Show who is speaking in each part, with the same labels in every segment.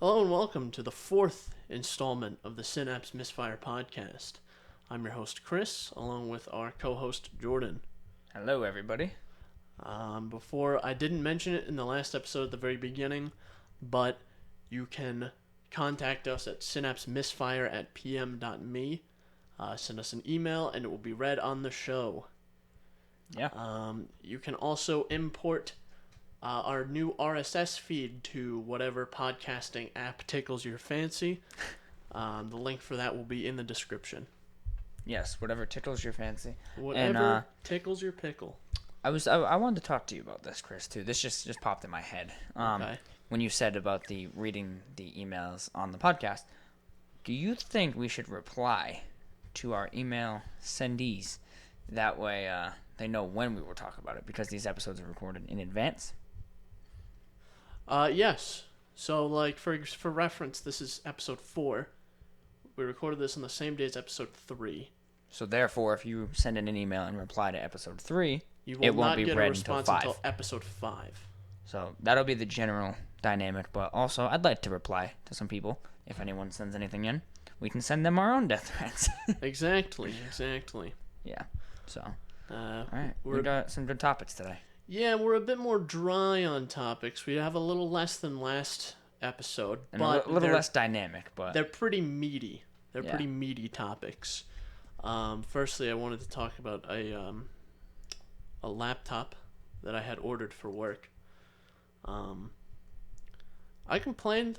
Speaker 1: Hello and welcome to the fourth installment of the Synapse Misfire podcast. I'm your host Chris, along with our co-host Jordan.
Speaker 2: Hello, everybody.
Speaker 1: Before, I didn't mention it in the last episode at the very beginning, but you can contact us at synapsemisfire@pm.me. Send us an email and it will be read on the show.
Speaker 2: Yeah.
Speaker 1: You can also import our new RSS feed to whatever podcasting app tickles your fancy. The link for that will be in the description.
Speaker 2: Yes, whatever tickles your fancy.
Speaker 1: Whatever tickles your pickle.
Speaker 2: I wanted to talk to you about this, Chris, too. This just popped in my head.
Speaker 1: Okay.
Speaker 2: When you said about the reading the emails on the podcast, do you think we should reply to our email sendees? That way they know when we will talk about it, because these episodes are recorded in advance.
Speaker 1: Yes. So, like, for reference, this is episode 4. We recorded this on the same day as episode 3.
Speaker 2: So, therefore, if you send in an email and reply to episode 3,
Speaker 1: you
Speaker 2: it
Speaker 1: will
Speaker 2: won't
Speaker 1: not
Speaker 2: be
Speaker 1: get
Speaker 2: read
Speaker 1: a response until episode 5.
Speaker 2: So, that'll be the general dynamic. But also, I'd like to reply to some people. If anyone sends anything in, we can send them our own death threats.
Speaker 1: Exactly.
Speaker 2: Yeah. So,
Speaker 1: all
Speaker 2: right. We got some good topics today.
Speaker 1: Yeah, we're a bit more dry on topics. We have a little less than last episode,
Speaker 2: And
Speaker 1: but
Speaker 2: a little less dynamic, but
Speaker 1: they're pretty meaty. They're
Speaker 2: Yeah.
Speaker 1: pretty meaty topics. Firstly, I wanted to talk about a laptop that I had ordered for work. I complained.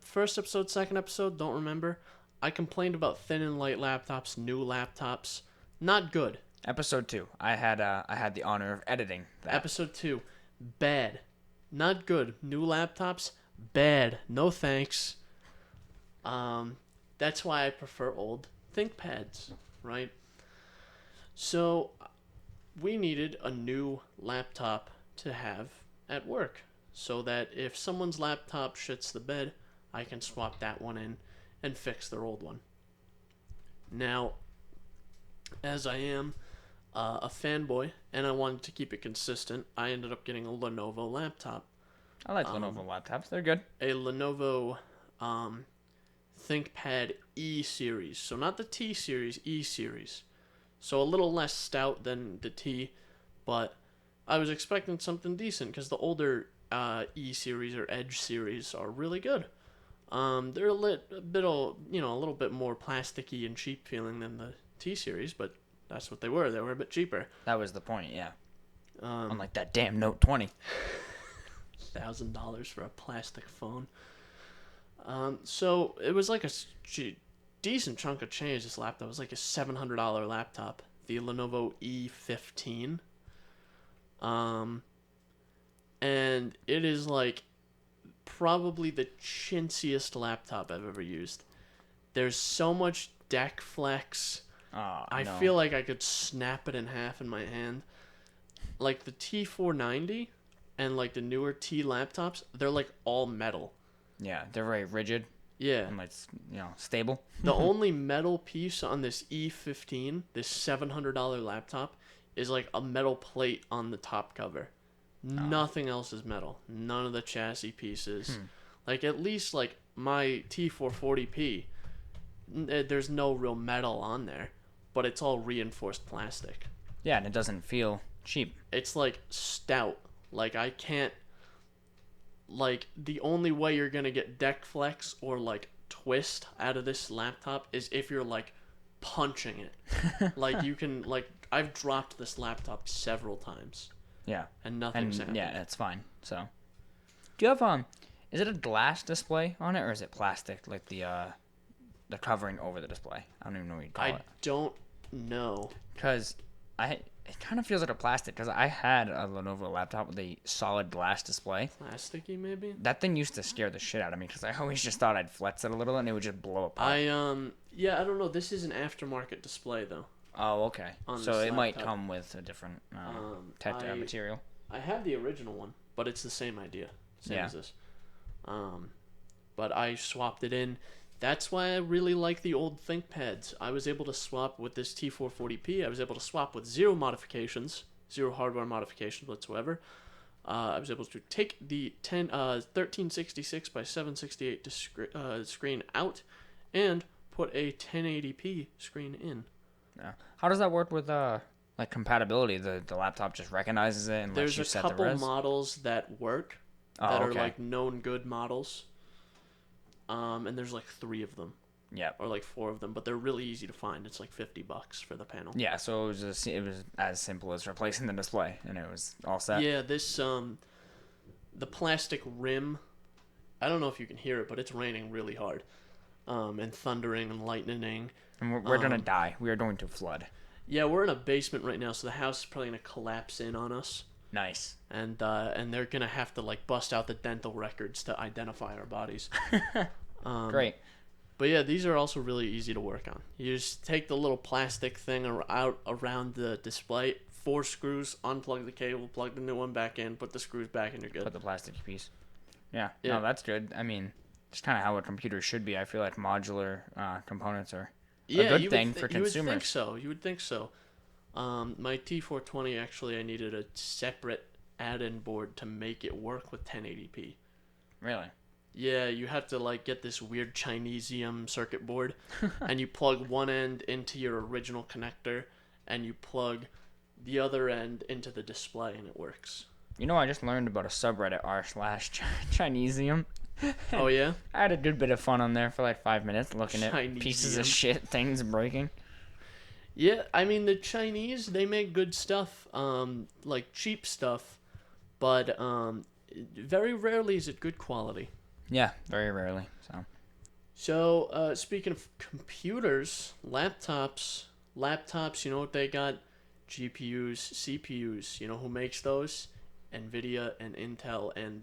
Speaker 1: First episode, second episode, don't remember. I complained about thin and light laptops, new laptops, not good.
Speaker 2: Episode 2, I had the honor of editing that.
Speaker 1: Episode 2, bad. Not good. New laptops, bad. No thanks. That's why I prefer old ThinkPads, right? So, we needed a new laptop to have at work, so that if someone's laptop shits the bed, I can swap that one in and fix their old one. Now, as I am a fanboy, and I wanted to keep it consistent, I ended up getting a Lenovo laptop.
Speaker 2: I like Lenovo laptops. They're good.
Speaker 1: A Lenovo ThinkPad E series. So not the T series, E series. So a little less stout than the T, but I was expecting something decent because the older E series or Edge series are really good. They're a little bit more plasticky and cheap feeling than the T series, but that's what they were. They were a bit cheaper.
Speaker 2: That was the point, yeah. Unlike that damn Note 20.
Speaker 1: $1,000 for a plastic phone. So it was like a decent chunk of change. This laptop was like a $700 laptop, the Lenovo E15. And it is like probably the chintziest laptop I've ever used. There's so much deck flex.
Speaker 2: Oh,
Speaker 1: I
Speaker 2: no.
Speaker 1: feel like I could snap it in half in my hand. Like the T490 and like the newer T laptops, they're like all metal.
Speaker 2: Yeah, they're very rigid
Speaker 1: Yeah.
Speaker 2: and, like, stable.
Speaker 1: The only metal piece on this E15, this $700 laptop, is like a metal plate on the top cover. Nothing else is metal. None of the chassis pieces. Like at least like my T440p, there's no real metal on there, but it's all reinforced plastic.
Speaker 2: Yeah, and it doesn't feel cheap.
Speaker 1: It's like stout. Like I can't. Like the only way you're gonna get deck flex or like twist out of this laptop is if you're like punching it. Like you can like I've dropped this laptop several times.
Speaker 2: Yeah.
Speaker 1: And nothing's happened.
Speaker 2: Yeah, that's fine. So, do you have is it a glass display on it, or is it plastic, like the covering over the display? I don't even know what you'd call it.
Speaker 1: I don't know.
Speaker 2: Because it kind of feels like a plastic, because I had a Lenovo laptop with a solid glass display.
Speaker 1: Plasticky maybe?
Speaker 2: That thing used to scare the shit out of me, because I always just thought I'd flex it a little and it would just blow apart.
Speaker 1: Yeah, I don't know. This is an aftermarket display though.
Speaker 2: Oh, okay.
Speaker 1: On
Speaker 2: So
Speaker 1: this
Speaker 2: it might
Speaker 1: laptop.
Speaker 2: come with a different material.
Speaker 1: I have the original one, but it's the same idea. Same
Speaker 2: Yeah.
Speaker 1: as this. But I swapped it in. That's why I really like the old ThinkPads. I was able to swap with this T440p. I was able to swap with zero modifications, zero hardware modifications whatsoever. I was able to take the 1366 by 768 screen out and put a 1080p screen in.
Speaker 2: Yeah. How does that work with like compatibility? The laptop just recognizes it and lets
Speaker 1: There's
Speaker 2: you
Speaker 1: a
Speaker 2: set the
Speaker 1: couple
Speaker 2: res?
Speaker 1: models that work
Speaker 2: Oh,
Speaker 1: that are
Speaker 2: okay.
Speaker 1: like known good models. And there's like 3 of them.
Speaker 2: Yep.
Speaker 1: Or like 4 of them, but they're really easy to find. It's like $50 for the panel.
Speaker 2: Yeah, so it was as simple as replacing the display, and it was all set.
Speaker 1: Yeah, this the plastic rim. I don't know if you can hear it, but it's raining really hard, and thundering and lightning.
Speaker 2: And we're gonna die. We are going to flood.
Speaker 1: Yeah, we're in a basement right now, so the house is probably gonna collapse in on us.
Speaker 2: Nice.
Speaker 1: And they're gonna have to like bust out the dental records to identify our bodies.
Speaker 2: Great.
Speaker 1: But yeah, these are also really easy to work on. You just take the little plastic thing out around the display, 4 screws, unplug the cable, plug the new one back in, put the screws back, and you're good.
Speaker 2: Put the plastic piece. Yeah.
Speaker 1: Yeah.
Speaker 2: No, that's good. I mean, it's kind of how a computer should be. I feel like modular components are a good thing for consumers.
Speaker 1: You would think so. You would think so. My T420, actually, I needed a separate add-in board to make it work with 1080p.
Speaker 2: Really?
Speaker 1: Yeah, you have to like get this weird Chinesium circuit board, and you plug one end into your original connector, and you plug the other end into the display, and it works.
Speaker 2: You know, I just learned about a subreddit r/Chinesium.
Speaker 1: Oh yeah?
Speaker 2: I had a good bit of fun on there for like 5 minutes looking at pieces of
Speaker 1: Chinesium.
Speaker 2: shit, things breaking.
Speaker 1: Yeah, I mean the Chinese, they make good stuff, like cheap stuff, but very rarely is it good quality.
Speaker 2: Yeah, very rarely.
Speaker 1: So, speaking of computers, laptops, you know what they got? GPUs, CPUs. You know who makes those? Nvidia and Intel and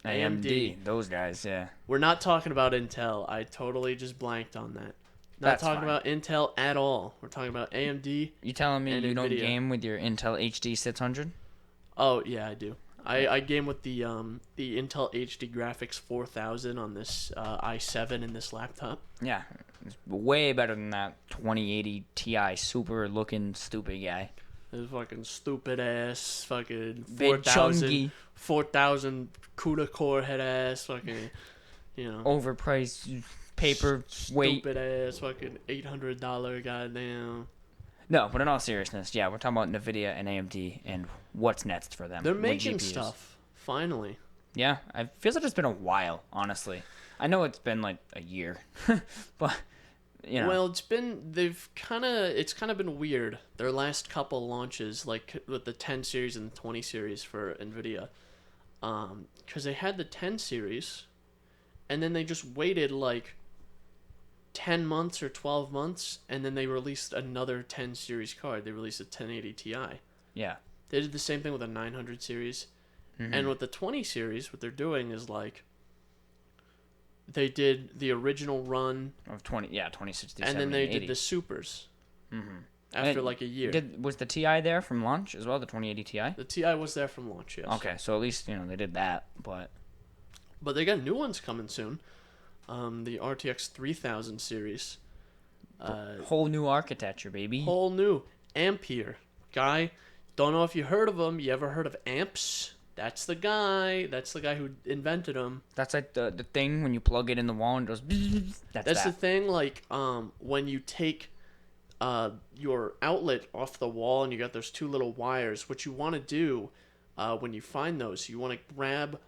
Speaker 1: AMD.
Speaker 2: Those guys, yeah.
Speaker 1: We're not talking about Intel. I totally just blanked on that. Not
Speaker 2: That's
Speaker 1: talking
Speaker 2: fine.
Speaker 1: about Intel at all. We're talking about AMD.
Speaker 2: You telling me
Speaker 1: and
Speaker 2: you don't
Speaker 1: Nvidia.
Speaker 2: game with your Intel HD 600?
Speaker 1: Oh yeah, I do. I game with the Intel HD Graphics 4000 on this i7 in this laptop.
Speaker 2: Yeah, it's way better than that 2080 Ti super looking stupid guy.
Speaker 1: This fucking stupid ass fucking
Speaker 2: Big chunky.
Speaker 1: 4000 CUDA core head ass fucking, you know.
Speaker 2: Overpriced paper weight.
Speaker 1: Stupid ass fucking $800 goddamn.
Speaker 2: No, but in all seriousness, yeah, we're talking about Nvidia and AMD and what's next for them.
Speaker 1: They're
Speaker 2: with
Speaker 1: making
Speaker 2: GPUs.
Speaker 1: stuff finally.
Speaker 2: Yeah, it feels like it's been a while, honestly. I know it's been like a year, but you know.
Speaker 1: Well, it's kind of been weird. Their last couple launches, like with the 10 series and the 20 series for Nvidia, because they had the 10 series, and then they just waited like 10 months or 12 months, and then they released another 10 series card. They released a 1080 Ti.
Speaker 2: Yeah.
Speaker 1: They did the same thing with a 900 series.
Speaker 2: Mm-hmm.
Speaker 1: And with the 20 series, what they're doing is like they did the original run
Speaker 2: Of 2060,
Speaker 1: and then they
Speaker 2: 80.
Speaker 1: did the supers
Speaker 2: Mm-hmm.
Speaker 1: after like a year.
Speaker 2: Was the Ti there from launch as well, the 2080 Ti?
Speaker 1: The Ti was there from launch, yes.
Speaker 2: Okay, so at least, they did that, but
Speaker 1: But they got new ones coming soon. The RTX 3000 series.
Speaker 2: whole new architecture, baby.
Speaker 1: Whole new. Ampere. Guy, don't know if you heard of him. You ever heard of amps? That's the guy. That's the guy who invented them.
Speaker 2: That's like the thing when you plug it in the wall and it goes.
Speaker 1: That's the thing. Like when you take your outlet off the wall and you got those 2 little wires. What you want to do when you find those, you want to grab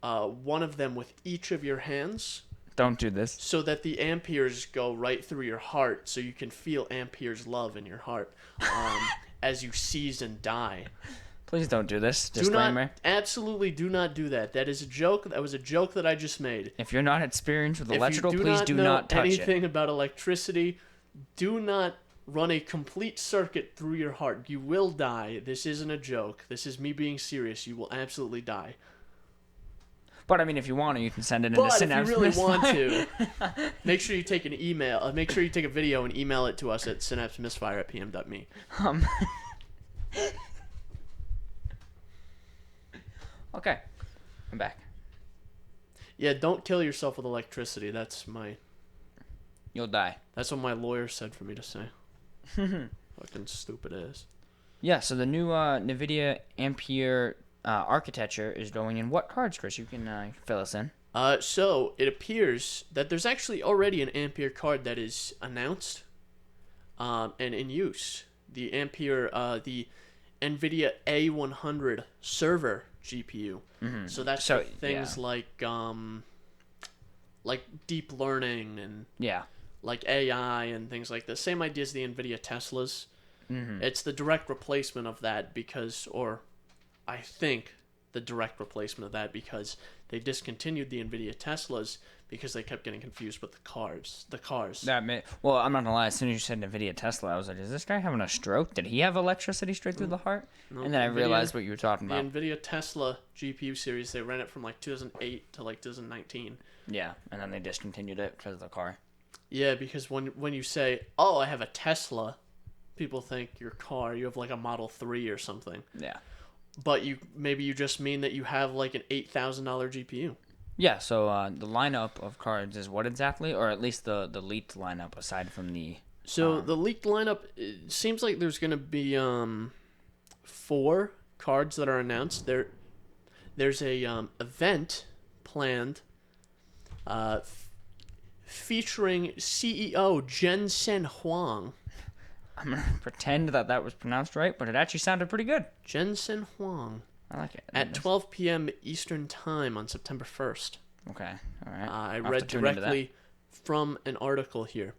Speaker 1: one of them with each of your hands.
Speaker 2: Don't do this.
Speaker 1: So that the amperes go right through your heart, so you can feel Ampere's love in your heart as you seize and die.
Speaker 2: Please don't do this. Disclaimer.
Speaker 1: Absolutely do not do that. That is a joke. That was a joke that I just made.
Speaker 2: If you're not experienced with electrical,
Speaker 1: if you
Speaker 2: please do not touch
Speaker 1: anything
Speaker 2: it.
Speaker 1: about electricity, do not run a complete circuit through your heart. You will die. This isn't a joke. This is me being serious. You will absolutely die.
Speaker 2: But I mean, if you want to, you can send it into Synapse
Speaker 1: But if you really
Speaker 2: Misfire.
Speaker 1: want to, make sure you take an email. Make sure you take a video and email it to us at synapsemisfire@pm.me.
Speaker 2: Okay, I'm back.
Speaker 1: Yeah, don't kill yourself with electricity.
Speaker 2: You'll die.
Speaker 1: That's what my lawyer said for me to say. Fucking stupid ass.
Speaker 2: Yeah, so the new NVIDIA Ampere architecture is going in what cards, Chris? You can fill us in.
Speaker 1: So it appears that there's actually already an Ampere card that is announced, and in use. The Ampere, the Nvidia A100 server GPU.
Speaker 2: Mm-hmm.
Speaker 1: So that's for things like deep learning and
Speaker 2: Yeah.
Speaker 1: like AI and things like this. Same idea as the Nvidia Teslas.
Speaker 2: Mm-hmm.
Speaker 1: It's the direct replacement of that I think the direct replacement of that because they discontinued the Nvidia Teslas because they kept getting confused with the cars.
Speaker 2: Well, I'm not gonna lie. As soon as you said Nvidia Tesla, I was like, "Is this guy having a stroke? Did he have electricity straight through the heart?"
Speaker 1: No,
Speaker 2: And then I realized what you were talking
Speaker 1: the
Speaker 2: about.
Speaker 1: Nvidia Tesla GPU series, they ran it from like 2008 to like 2019.
Speaker 2: Yeah, and then they discontinued it because of the car.
Speaker 1: Yeah, because when you say, "Oh, I have a Tesla," people think your car, you have like a Model 3 or something.
Speaker 2: Yeah.
Speaker 1: But maybe you just mean that you have like an $8,000 GPU.
Speaker 2: Yeah, so the lineup of cards is what exactly? Or at least the leaked lineup aside from the...
Speaker 1: So the leaked lineup, it seems like there's going to be 4 cards that are announced. There's a event planned featuring CEO Jensen Huang.
Speaker 2: I'm going to pretend that was pronounced right, but it actually sounded pretty good.
Speaker 1: Jensen Huang.
Speaker 2: I like it.
Speaker 1: At 12 p.m. Eastern Time on September 1st.
Speaker 2: Okay, all right.
Speaker 1: I read directly from an article here.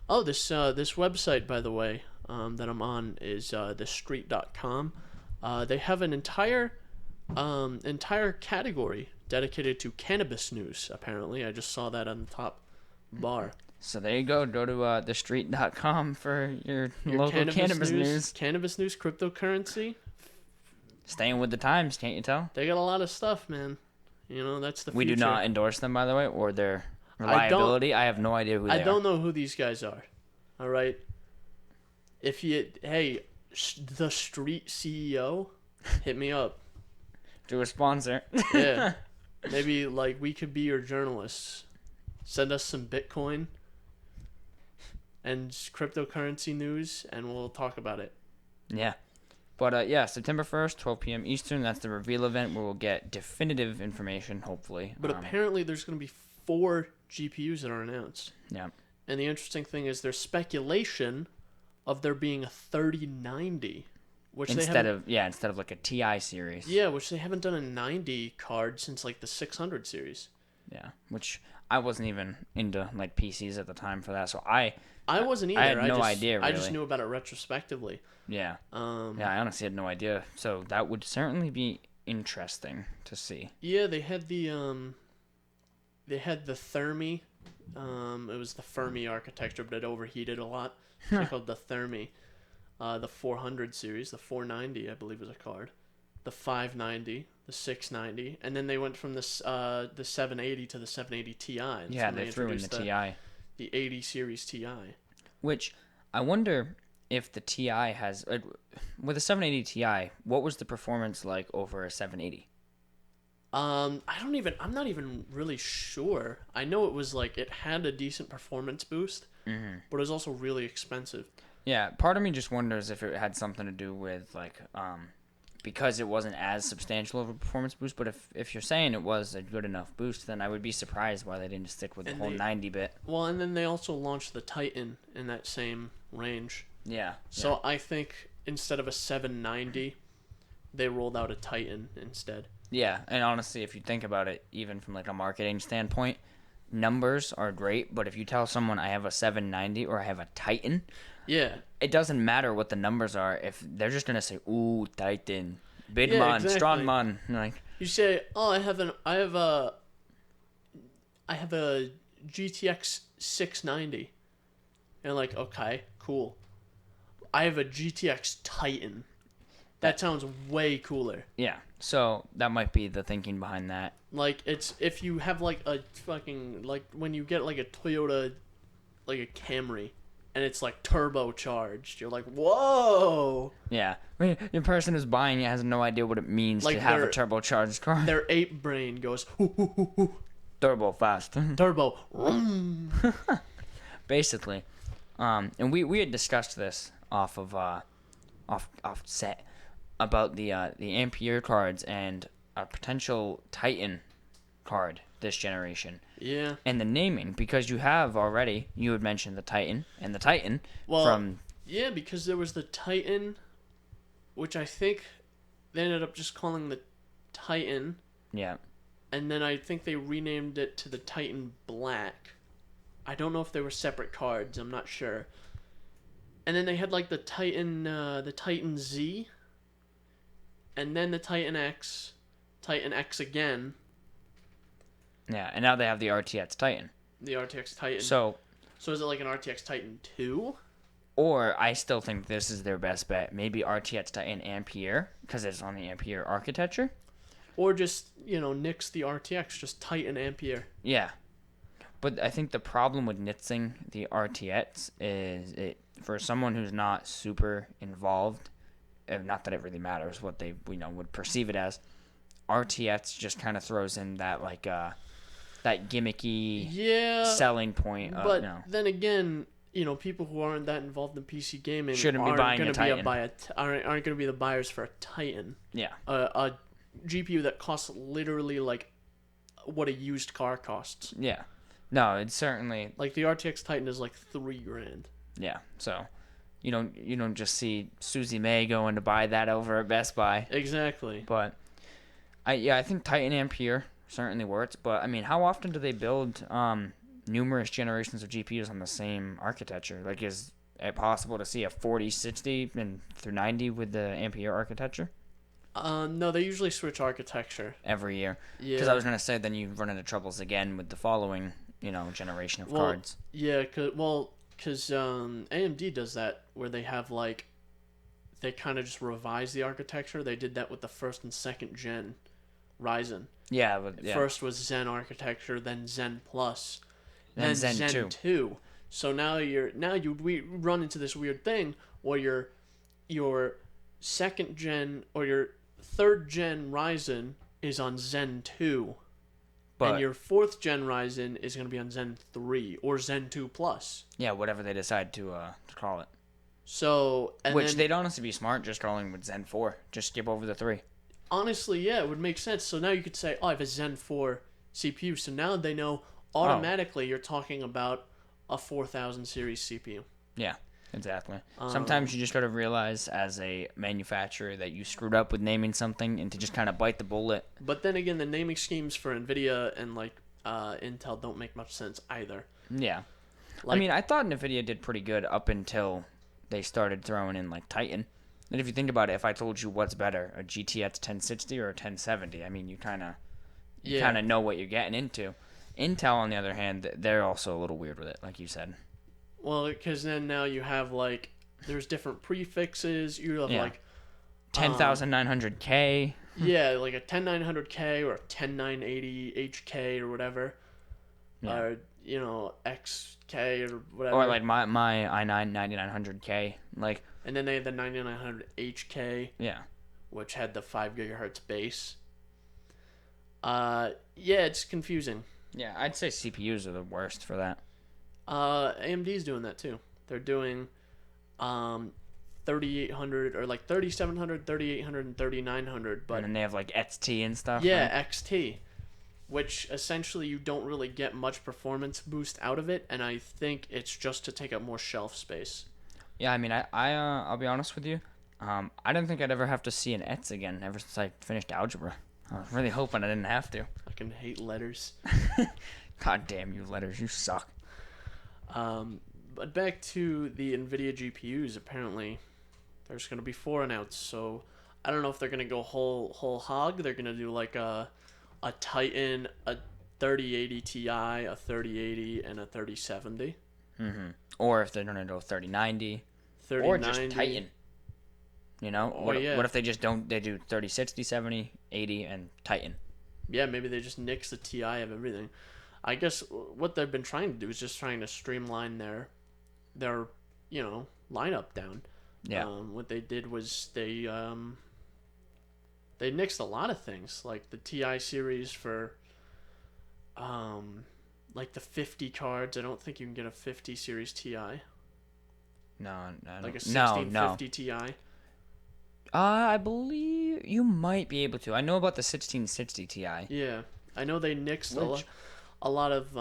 Speaker 1: Oh, this website, by the way, that I'm on is thestreet.com. They have an entire category dedicated to cannabis news, apparently. I just saw that on the top bar.
Speaker 2: So there you go. Go to thestreet.com for your local cannabis news.
Speaker 1: Cannabis news, cryptocurrency.
Speaker 2: Staying with the times, can't you tell?
Speaker 1: They got a lot of stuff, man. You know, that's the future.
Speaker 2: We do not endorse them, by the way, or their reliability. I have no idea who they are.
Speaker 1: I don't know who these guys are. All right. The Street CEO, hit me up.
Speaker 2: Do a sponsor.
Speaker 1: Yeah. Maybe, like, we could be your journalists. Send us some Bitcoin and cryptocurrency news, and we'll talk about it.
Speaker 2: Yeah. But, yeah, September 1st, 12 p.m. Eastern. That's the reveal event where we'll get definitive information, hopefully.
Speaker 1: But apparently there's going to be 4 GPUs that are announced.
Speaker 2: Yeah.
Speaker 1: And the interesting thing is there's speculation of there being a 3090.
Speaker 2: Instead of like a TI series.
Speaker 1: Yeah, which they haven't done a 90 card since, like, the 600 series.
Speaker 2: Yeah, which I wasn't even into, like, PCs at the time for that, so I
Speaker 1: wasn't either.
Speaker 2: I had no idea, really.
Speaker 1: I just knew about it retrospectively.
Speaker 2: Yeah. I honestly had no idea. So that would certainly be interesting to see.
Speaker 1: Yeah, they had the Thermi. It was the Fermi architecture, but it overheated a lot. They called the Thermi. The 400 series, the 490, I believe was a card. The 590, the 690, and then they went from the 780 to the 780 Ti.
Speaker 2: Yeah, they threw in the Ti.
Speaker 1: The 80 series Ti.
Speaker 2: Which I wonder if the Ti has with a 780 Ti, what was the performance like over a 780?
Speaker 1: I'm not even really sure. I know it was like it had a decent performance boost, but it was also really expensive.
Speaker 2: Yeah, part of me just wonders if it had something to do with like because it wasn't as substantial of a performance boost, but if you're saying it was a good enough boost, then I would be surprised why they didn't stick with the whole 90-bit.
Speaker 1: Well, and then they also launched the Titan in that same range.
Speaker 2: Yeah.
Speaker 1: So I think instead of a 790, they rolled out a Titan instead.
Speaker 2: Yeah, and honestly, if you think about it, even from like a marketing standpoint, numbers are great, but if you tell someone I have a 790 or I have a Titan,
Speaker 1: yeah,
Speaker 2: it doesn't matter what the numbers are. If they're just gonna say, "Ooh, Titan, big man, exactly. Strong man," like
Speaker 1: you say, "Oh, I have a GTX 690," and like, okay, cool. I have a GTX Titan. That sounds way cooler.
Speaker 2: Yeah, so that might be the thinking behind that.
Speaker 1: Like, it's if you have like a fucking like when you get like a Toyota, like a Camry. And it's like turbocharged. You're like, whoa.
Speaker 2: Yeah. The person who's buying it has no idea what it means like to have a turbocharged car.
Speaker 1: Their ape brain goes, hoo, hoo, hoo, hoo.
Speaker 2: Turbo fast.
Speaker 1: Turbo.
Speaker 2: Basically. And we had discussed this off set. about the Ampere cards and a potential Titan card this generation.
Speaker 1: Yeah.
Speaker 2: And the naming, because you had mentioned the Titan and the Titan
Speaker 1: Well,
Speaker 2: from.
Speaker 1: yeah, because there was the Titan, which I think they ended up just calling the Titan.
Speaker 2: Yeah.
Speaker 1: And then I think they renamed it to the Titan Black. I don't know if they were separate cards. I'm not sure. And then they had like the Titan Z, and then the Titan X again,
Speaker 2: Yeah, and now they have the RTX Titan.
Speaker 1: the RTX Titan.
Speaker 2: So
Speaker 1: is it like an RTX Titan 2?
Speaker 2: Or I still think this is their best bet. Maybe RTX Titan Ampere, because it's on the Ampere architecture.
Speaker 1: Or just, nix the RTX, just Titan Ampere.
Speaker 2: Yeah. But I think the problem with nixing the RTX is for someone who's not super involved, not that it really matters what they would perceive it as, RTX just kind of throws in that that gimmicky selling point.
Speaker 1: But then again, people who aren't that involved in PC gaming
Speaker 2: shouldn't be buying a Titan.
Speaker 1: Aren't going to be the buyers for a Titan.
Speaker 2: Yeah.
Speaker 1: A GPU that costs literally like what a used car costs.
Speaker 2: Yeah. No, it's certainly
Speaker 1: like the RTX Titan is like $3,000.
Speaker 2: Yeah. So you don't just see Susie May going to buy that over at Best Buy.
Speaker 1: Exactly.
Speaker 2: But I think Titan Ampere certainly works. But I mean, how often do they build numerous generations of GPUs on the same architecture? Like, is it possible to see a 40, 60, and through 90 with the Ampere architecture?
Speaker 1: No, they usually switch architecture
Speaker 2: every year.
Speaker 1: Yeah.
Speaker 2: Because I was gonna say then you run into troubles again with the following, generation of cards.
Speaker 1: Yeah, because AMD does that where they have they kind of just revise the architecture. They did that with the first and second gen Ryzen.
Speaker 2: Yeah, but
Speaker 1: first was Zen architecture, then Zen Plus,
Speaker 2: then Zen
Speaker 1: 2. So now we run into this weird thing where your second gen or your third gen Ryzen is on Zen 2, and your fourth gen Ryzen is going to be on Zen 3 or Zen 2 Plus.
Speaker 2: Yeah, whatever they decide to call it.
Speaker 1: So
Speaker 2: they'd honestly be smart just calling with Zen 4. Just skip over the 3.
Speaker 1: Honestly, yeah, it would make sense. So now you could say, I have a Zen 4 CPU. So now they know automatically you're talking about a 4000 series CPU.
Speaker 2: Yeah, exactly. Sometimes you just got to realize as a manufacturer that you screwed up with naming something and to just kind of bite the bullet.
Speaker 1: But then again, the naming schemes for Nvidia and Intel don't make much sense either.
Speaker 2: Yeah. I mean, I thought Nvidia did pretty good up until they started throwing in Titan. And if you think about it, if I told you what's better, a GTX 1060 or a 1070, I mean, you kind of know what you're getting into. Intel, on the other hand, they're also a little weird with it, like you said.
Speaker 1: Well, because then now you have there's different prefixes. You have
Speaker 2: 10,900K.
Speaker 1: Yeah, like a 10900K or a 10980HK or whatever.
Speaker 2: Yeah.
Speaker 1: Or XK or whatever.
Speaker 2: Or my i9 9900K,
Speaker 1: And then they had the 9900HK.
Speaker 2: Yeah.
Speaker 1: Which had the 5 gigahertz base. Yeah, it's confusing.
Speaker 2: Yeah, I'd say CPUs are the worst for that.
Speaker 1: AMD's doing that too. They're doing 3800 or 3700, 3800, and 3900. But
Speaker 2: and then they have XT and stuff.
Speaker 1: Yeah,
Speaker 2: right?
Speaker 1: XT. Which essentially you don't really get much performance boost out of it, and I think it's just to take up more shelf space.
Speaker 2: Yeah, I mean, I'll be honest with you. I didn't think I'd ever have to see an ETS again ever since I finished algebra. I was really hoping I didn't have to.
Speaker 1: I can hate letters.
Speaker 2: God damn you, letters. You suck.
Speaker 1: But back to the Nvidia GPUs, apparently there's going to be 4 announced, so I don't know if they're going to go whole hog. They're going to do a Titan, a 3080 Ti, a 3080, and a 3070.
Speaker 2: Mm-hmm. Or if they're going to go 3090. Or just Titan. What if they just don't? They do 3060, 70, 80, and Titan.
Speaker 1: Yeah, maybe they just nix the Ti of everything. I guess what they've been trying to do is just trying to streamline their lineup down.
Speaker 2: Yeah.
Speaker 1: What they did was they nixed a lot of things, like the Ti series for the 50 cards. I don't think you can get a 50 series Ti.
Speaker 2: No,
Speaker 1: like a 1650 Ti.
Speaker 2: I believe you might be able to. I know about the 1660 Ti.
Speaker 1: Yeah, I know they nixed
Speaker 2: Which
Speaker 1: a lot of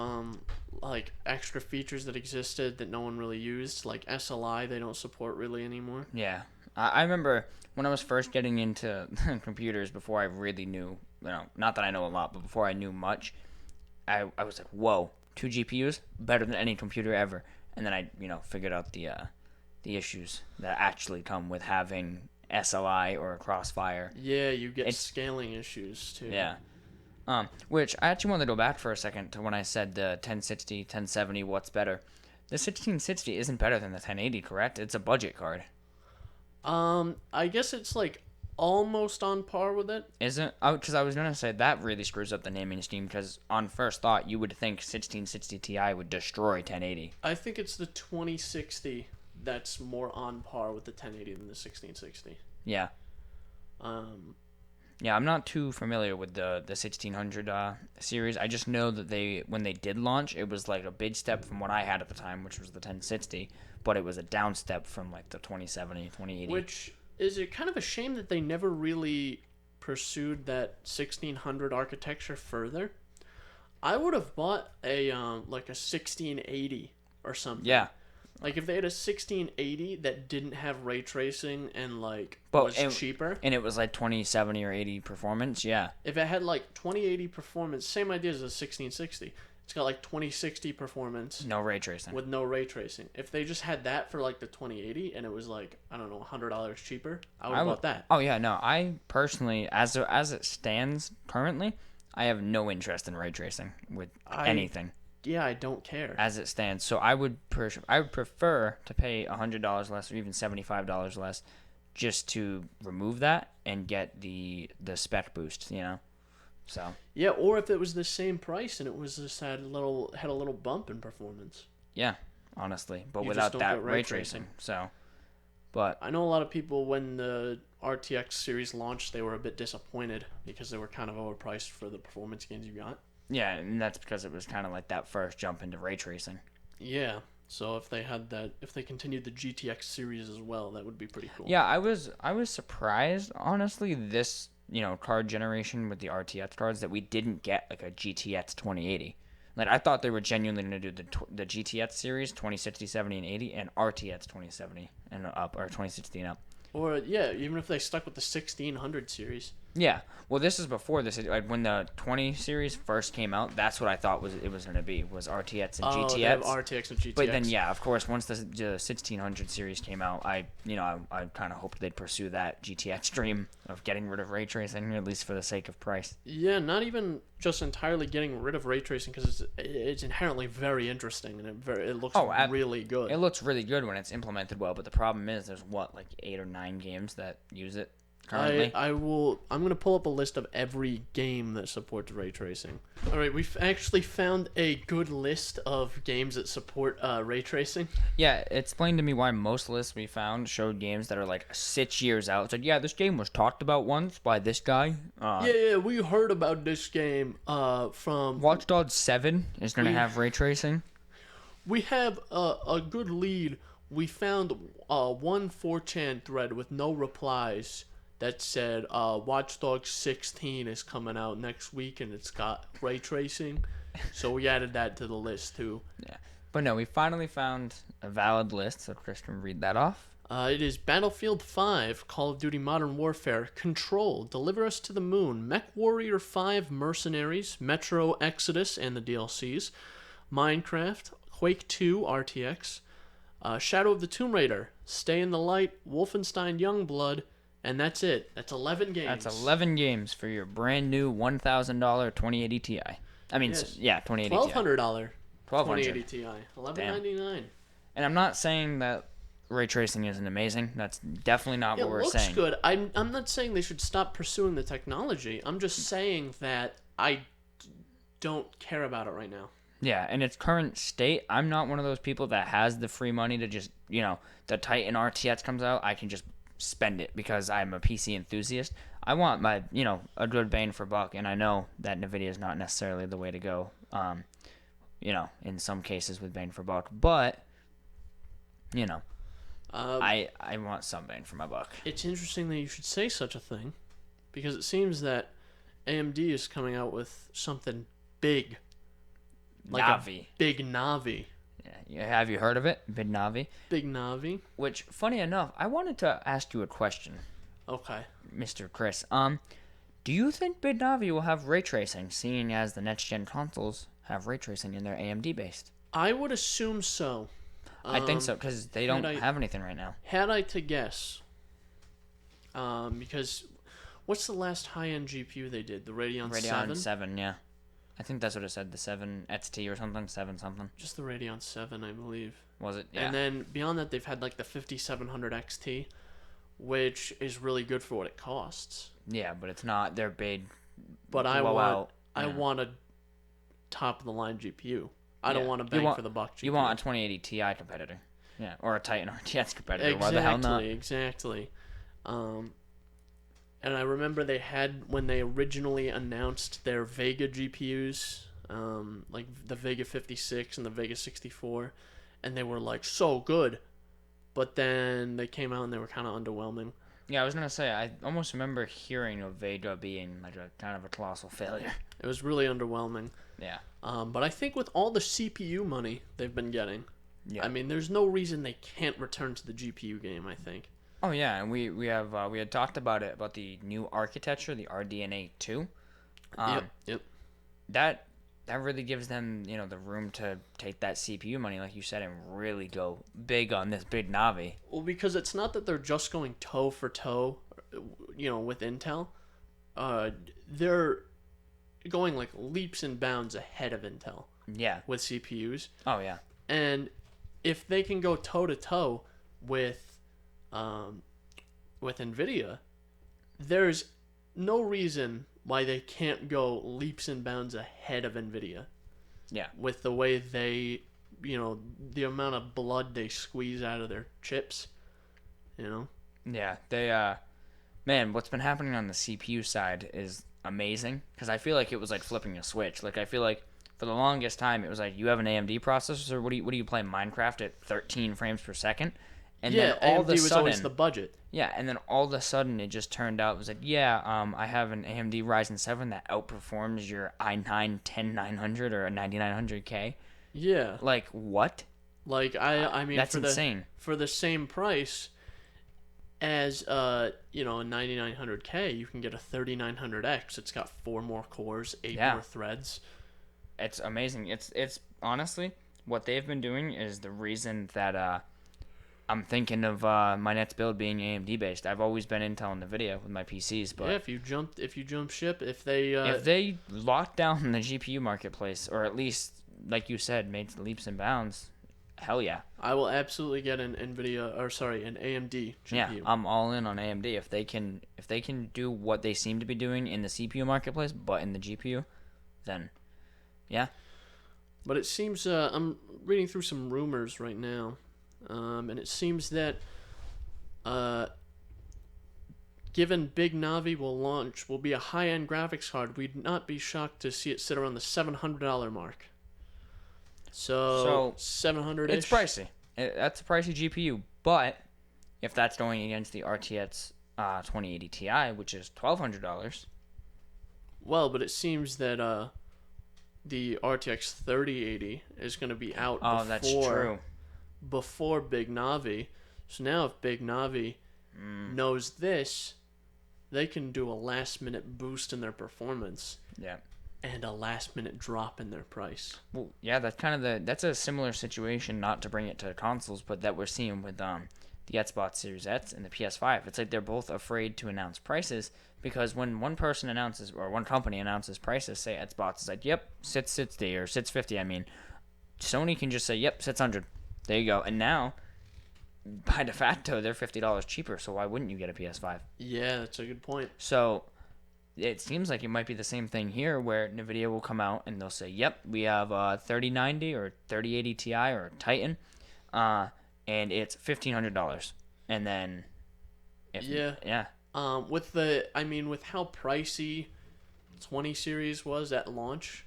Speaker 1: like extra features that existed that no one really used, like SLI. They don't support really anymore.
Speaker 2: Yeah. I remember when I was first getting into computers before I really knew, not that I know a lot, but before I knew much, I was like, whoa, 2 GPUs? Better than any computer ever. And then I, figured out the issues that actually come with having SLI or a Crossfire.
Speaker 1: Yeah, you get
Speaker 2: It's
Speaker 1: scaling issues too.
Speaker 2: Yeah. Which I actually want to go back for a second to when I said the 1060, 1070, what's better. The 1660 isn't better than the 1080, correct? It's a budget card.
Speaker 1: I guess it's like almost on par with it.
Speaker 2: Isn't? Oh, because I was going to say that really screws up the naming scheme because on first thought, you would think 1660 Ti would destroy 1080.
Speaker 1: I think it's the 2060 that's more on par with the 1080 than the 1660.
Speaker 2: Yeah. Yeah, I'm not too familiar with the 1600 series. I just know that when they did launch, it was like a big step from what I had at the time, which was the 1060, but it was a down step from like the 2070, 2080.
Speaker 1: Which is it kind of a shame that they never really pursued that 1600 architecture further. I would have bought a like a 1680 or something.
Speaker 2: Yeah.
Speaker 1: Like if they had a 1680 that didn't have ray tracing and like
Speaker 2: But
Speaker 1: was cheaper.
Speaker 2: And it was like 2070 or 80 performance, yeah.
Speaker 1: If it had like 2080 performance, same idea as a 1660. It's got like 2060 performance.
Speaker 2: No ray tracing.
Speaker 1: With no ray tracing. If they just had that for like the 2080 and it was like, I don't know, $100 cheaper, I would have bought that.
Speaker 2: Oh yeah, no. I personally, as it stands currently, I have no interest in ray tracing with anything.
Speaker 1: Yeah, I don't care.
Speaker 2: As it stands. So I would prefer to pay $100 less or even $75 less just to remove that and get the spec boost, So
Speaker 1: yeah, or if it was the same price and it was just had a little bump in performance.
Speaker 2: Yeah, honestly, but
Speaker 1: You
Speaker 2: without
Speaker 1: just don't
Speaker 2: that
Speaker 1: get
Speaker 2: ray tracing. So, but
Speaker 1: I know a lot of people when the RTX series launched, they were a bit disappointed because they were kind of overpriced for the performance gains you got.
Speaker 2: yeah, and that's because it was kind of like that first jump into ray tracing.
Speaker 1: Yeah. So if they continued the GTX series as well, that would be pretty cool.
Speaker 2: Yeah, I was surprised, honestly, this, card generation with the RTX cards that we didn't get like a GTX 2080. Like I thought they were genuinely going to do the GTX series 2060, 70, and 80 and RTX 2070 and up or 2060 and up.
Speaker 1: Or yeah, even if they stuck with the 1600 series.
Speaker 2: Yeah. Well, this is before this. Like when the 20 series first came out, that's what I thought it was going to be was RTX and GTX.
Speaker 1: They have RTX and GTX.
Speaker 2: But then yeah, of course, once the 1600 series came out, I kind of hoped they'd pursue that GTX dream of getting rid of ray tracing, at least for the sake of price.
Speaker 1: Yeah, not even just entirely getting rid of ray tracing because it's inherently very interesting and it looks really good.
Speaker 2: It looks really good when it's implemented well, but the problem is there's like 8 or 9 games that use it. Currently.
Speaker 1: I'm gonna pull up a list of every game that supports ray tracing. All right, we've actually found a good list of games that support ray tracing.
Speaker 2: Yeah, explain to me why most lists we found showed games that are like 6 years out. It's like, yeah, this game was talked about once by this guy.
Speaker 1: Yeah, we heard about this game from
Speaker 2: Watch Dogs 7 is gonna have ray tracing.
Speaker 1: We have a good lead. We found one 4chan thread with no replies that said Watch Dogs 16 is coming out next week and it's got ray tracing. So we added that to the list too.
Speaker 2: Yeah. But no, we finally found a valid list, so Chris can read that off.
Speaker 1: It is Battlefield 5, Call of Duty Modern Warfare, Control, Deliver Us to the Moon, Mech Warrior 5 Mercenaries, Metro Exodus and the DLCs, Minecraft, Quake 2 RTX, Shadow of the Tomb Raider, Stay in the Light, Wolfenstein Youngblood, and that's it. That's 11 games.
Speaker 2: That's 11 games for your brand new $1,000 2080 Ti. I mean,
Speaker 1: yes.
Speaker 2: Yeah, 2080
Speaker 1: $1,200
Speaker 2: Ti.
Speaker 1: 2080 Ti. $1,199.
Speaker 2: And I'm not saying that ray tracing isn't amazing. That's definitely not what we're saying.
Speaker 1: It looks good. I'm not saying they should stop pursuing the technology. I'm just saying that I don't care about it right now.
Speaker 2: Yeah, in its current state, I'm not one of those people that has the free money to just, the Titan RTX comes out, I can just spend it because I'm a PC enthusiast. I want my, a good bang for buck, and I know that Nvidia is not necessarily the way to go, in some cases with bang for buck, but, I want some bang for my buck.
Speaker 1: It's interesting that you should say such a thing, because it seems that AMD is coming out with something big, like
Speaker 2: Navi.
Speaker 1: a big Navi.
Speaker 2: Yeah, have you heard of it? Big Navi.
Speaker 1: Big Navi.
Speaker 2: Which, funny enough, I wanted to ask you a question,
Speaker 1: Okay.
Speaker 2: Mr. Chris. Do you think Big Navi will have ray tracing, seeing as the next gen consoles have ray tracing in their AMD based?
Speaker 1: I would assume so.
Speaker 2: I think so, because they don't have anything right now.
Speaker 1: Had I to guess, because what's the last high-end GPU they did? The Radeon 7?
Speaker 2: 7, yeah. I think that's what it said, the 7 XT or something, 7 something.
Speaker 1: Just the Radeon 7, I believe.
Speaker 2: Was it? Yeah.
Speaker 1: And then beyond that, they've had like the 5700 XT, which is really good for what it costs.
Speaker 2: Yeah, but it's not their big
Speaker 1: But I
Speaker 2: blowout.
Speaker 1: want a top-of-the-line GPU. I don't want a bang for the buck GPU.
Speaker 2: You want a 2080 Ti competitor. Yeah, or a Titan RTX competitor. Why the hell not?
Speaker 1: Exactly. And I remember they had, when they originally announced their Vega GPUs, like the Vega 56 and the Vega 64, and they were like so good, but then they came out and they were kind of underwhelming.
Speaker 2: Yeah, I was gonna say, I almost remember hearing of Vega being like a kind of a colossal failure.
Speaker 1: It was really underwhelming.
Speaker 2: Yeah.
Speaker 1: But I think with all the CPU money they've been getting,
Speaker 2: Yeah.
Speaker 1: I mean, there's no reason they can't return to the GPU game, I think.
Speaker 2: Oh yeah, and we had talked about it, about the new architecture, the RDNA 2.
Speaker 1: Yep.
Speaker 2: That really gives them, the room to take that CPU money, like you said, and really go big on this big Navi.
Speaker 1: Well, because it's not that they're just going toe for toe, with Intel. They're going like leaps and bounds ahead of Intel.
Speaker 2: Yeah.
Speaker 1: With CPUs.
Speaker 2: Oh yeah.
Speaker 1: And if they can go toe to toe with Nvidia, there's no reason why they can't go leaps and bounds ahead of Nvidia.
Speaker 2: Yeah.
Speaker 1: With the way they, the amount of blood they squeeze out of their chips,
Speaker 2: Yeah, they man, what's been happening on the CPU side is amazing, because I feel like it was like flipping a switch. Like I feel like for the longest time it was like, you have an AMD processor, what do you play Minecraft at 13 frames per second? And
Speaker 1: yeah,
Speaker 2: then all
Speaker 1: AMD
Speaker 2: of a
Speaker 1: was
Speaker 2: sudden,
Speaker 1: always the budget.
Speaker 2: Yeah, and then all of a sudden it just turned out, it was like, I have an AMD Ryzen 7 that outperforms your i9 10900 or a 9900K.
Speaker 1: Yeah.
Speaker 2: Like what?
Speaker 1: Like I mean,
Speaker 2: that's insane.
Speaker 1: For the same price as a 9900K, you can get a 3900X. It's got 4 more cores, 8 more threads.
Speaker 2: It's amazing. It's honestly, what they've been doing is the reason that I'm thinking of my next build being AMD based. I've always been Intel and Nvidia with my PCs, but
Speaker 1: yeah, if you jump ship, if they
Speaker 2: lock down the GPU marketplace, or at least, like you said, made leaps and bounds, hell yeah.
Speaker 1: I will absolutely get an AMD GPU.
Speaker 2: Yeah, I'm all in on AMD. If they can do what they seem to be doing in the CPU marketplace, but in the GPU, then yeah.
Speaker 1: But it seems I'm reading through some rumors right now. And it seems that given Big Navi will be a high-end graphics card, we'd not be shocked to see it sit around the $700 mark. So 700-ish.
Speaker 2: It's pricey. That's a pricey GPU, but if that's going against the RTX 2080 Ti, which is $1,200.
Speaker 1: Well, but it seems that the RTX 3080 is going to be out
Speaker 2: that's true.
Speaker 1: Before Big Navi. So now if Big Navi knows this, they can do a last minute boost in their performance.
Speaker 2: Yeah.
Speaker 1: And a last minute drop in their price.
Speaker 2: Well, yeah, that's a similar situation, not to bring it to consoles, but that we're seeing with the Xbox Series X and the PS5. It's like they're both afraid to announce prices, because when one person announces, or one company announces prices, say Xbox is like, yep, sits 60 or sits 50, Sony can just say, yep, sits 100. There you go. And now, by de facto, they're $50 cheaper, so why wouldn't you get a PS5?
Speaker 1: Yeah, that's a good point.
Speaker 2: So it seems like it might be the same thing here, where Nvidia will come out and they'll say, yep, we have a 3090 or 3080 Ti or Titan, and it's $1,500. And then with how pricey 20 series was at launch,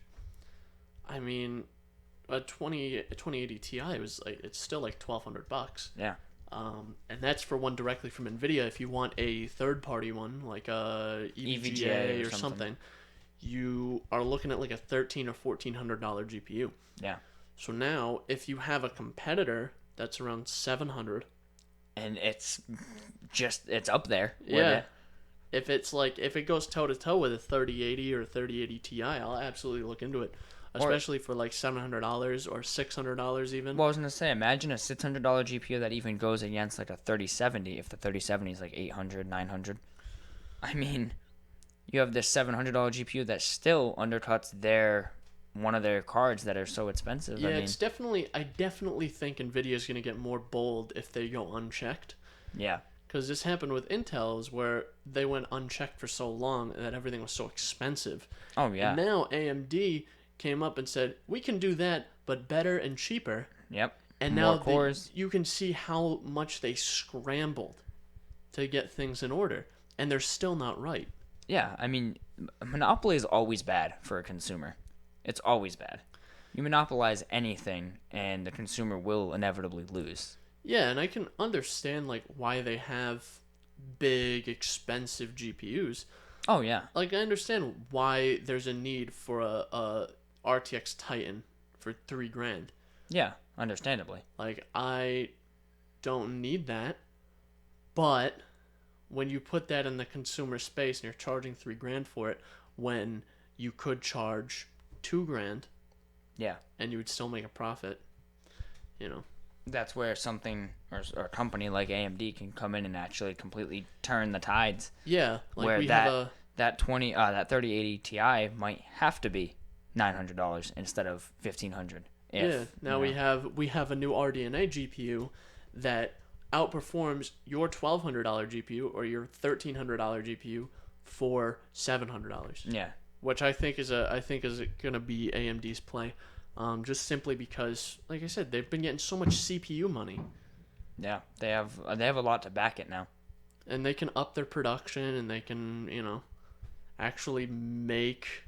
Speaker 2: a 2080 Ti was like, it's still like $1,200. Yeah.
Speaker 1: And that's for one directly from Nvidia. If you want a third-party one, like a
Speaker 2: EVGA
Speaker 1: EVGA or something, you are looking at like a $1,300 or $1,400 GPU.
Speaker 2: Yeah.
Speaker 1: So now, if you have a competitor that's around 700,
Speaker 2: and it's up there.
Speaker 1: yeah. If it goes toe to toe with a 3080 or a 3080 Ti, I'll absolutely look into it. Especially for like $700 or $600 even.
Speaker 2: Well, I was gonna say, imagine a $600 GPU that even goes against like a 3070. If the 3070 is like 800, 900, I mean, you have this $700 GPU that still undercuts one of their cards that are so expensive.
Speaker 1: Yeah,
Speaker 2: I mean,
Speaker 1: it's definitely. I definitely think Nvidia is gonna get more bold if they go unchecked.
Speaker 2: Yeah.
Speaker 1: Because this happened with Intel's where they went unchecked for so long that everything was so expensive.
Speaker 2: Oh yeah.
Speaker 1: And now AMD came up and said, we can do that, but better and cheaper.
Speaker 2: Yep.
Speaker 1: And
Speaker 2: more
Speaker 1: now
Speaker 2: cores.
Speaker 1: you can see how much they scrambled to get things in order. And they're still not right.
Speaker 2: Yeah, I mean, monopoly is always bad for a consumer. It's always bad. You monopolize anything, and the consumer will inevitably lose.
Speaker 1: Yeah, and I can understand like why they have big, expensive GPUs.
Speaker 2: Oh yeah.
Speaker 1: Like I understand why there's a need for a RTX Titan for $3,000.
Speaker 2: Yeah, understandably.
Speaker 1: Like I don't need that, but when you put that in the consumer space and you're charging $3,000 for it, when you could charge $2,000,
Speaker 2: yeah,
Speaker 1: and you would still make a profit,
Speaker 2: That's where something or a company like AMD can come in and actually completely turn the tides.
Speaker 1: Yeah, like
Speaker 2: where
Speaker 1: we
Speaker 2: that
Speaker 1: have
Speaker 2: that 3080 Ti might have to be $900 instead of $1,500.
Speaker 1: Now we have a new RDNA GPU that outperforms your $1,200 GPU or your $1,300 GPU for $700.
Speaker 2: Yeah.
Speaker 1: Which I think is gonna be AMD's play. Just simply because, like I said, they've been getting so much CPU money.
Speaker 2: Yeah, they have a lot to back it now.
Speaker 1: And they can up their production, and they can, actually make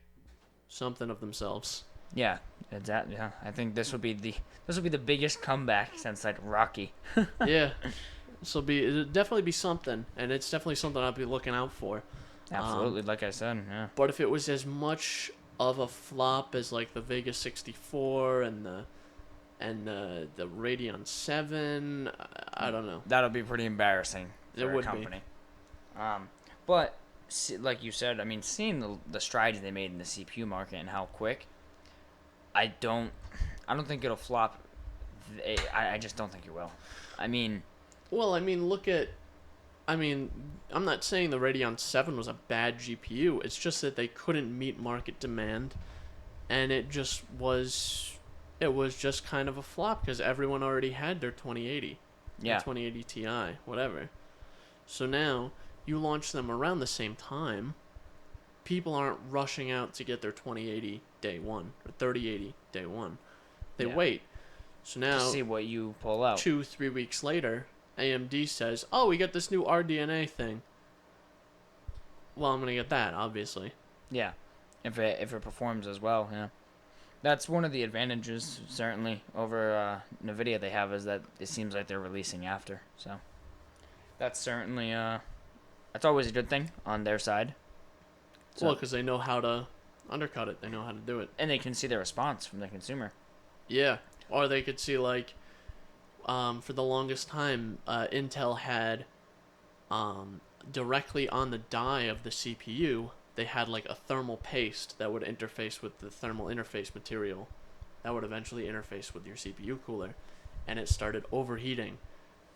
Speaker 1: something of themselves.
Speaker 2: Yeah, exactly. Yeah, I think this will be the biggest comeback since like Rocky.
Speaker 1: Yeah, it'll definitely be something, and it's definitely something I'll be looking out for.
Speaker 2: Absolutely, like I said. Yeah.
Speaker 1: But if it was as much of a flop as like the Vega 64 and the Radeon 7, I don't know.
Speaker 2: That'll be pretty embarrassing for
Speaker 1: It would
Speaker 2: a company. But like you said, I mean, seeing the strides they made in the CPU market and how quick, I don't think it'll flop. I just don't think it will. I mean,
Speaker 1: I'm not saying the Radeon 7 was a bad GPU. It's just that they couldn't meet market demand, and it was just kind of a flop because everyone already had their 2080,
Speaker 2: yeah,
Speaker 1: 2080 Ti, whatever. So now you launch them around the same time. People aren't rushing out to get their 2080 day one or 3080 day one. They wait. So now
Speaker 2: to see what you pull out.
Speaker 1: 2-3 weeks later, AMD says, "Oh, we got this new RDNA thing." Well, I'm gonna get that, obviously.
Speaker 2: Yeah, if it performs as well, yeah. That's one of the advantages, certainly, over Nvidia they have, is that it seems like they're releasing after. So that's certainly that's always a good thing on their side. So,
Speaker 1: Well, because they know how to undercut it. They know how to do it.
Speaker 2: and they can see the response from the consumer.
Speaker 1: Yeah. Or they could see, like, for the longest time, Intel had directly on the die of the CPU, they had like a thermal paste that would interface with the thermal interface material that would eventually interface with your CPU cooler, and it started overheating,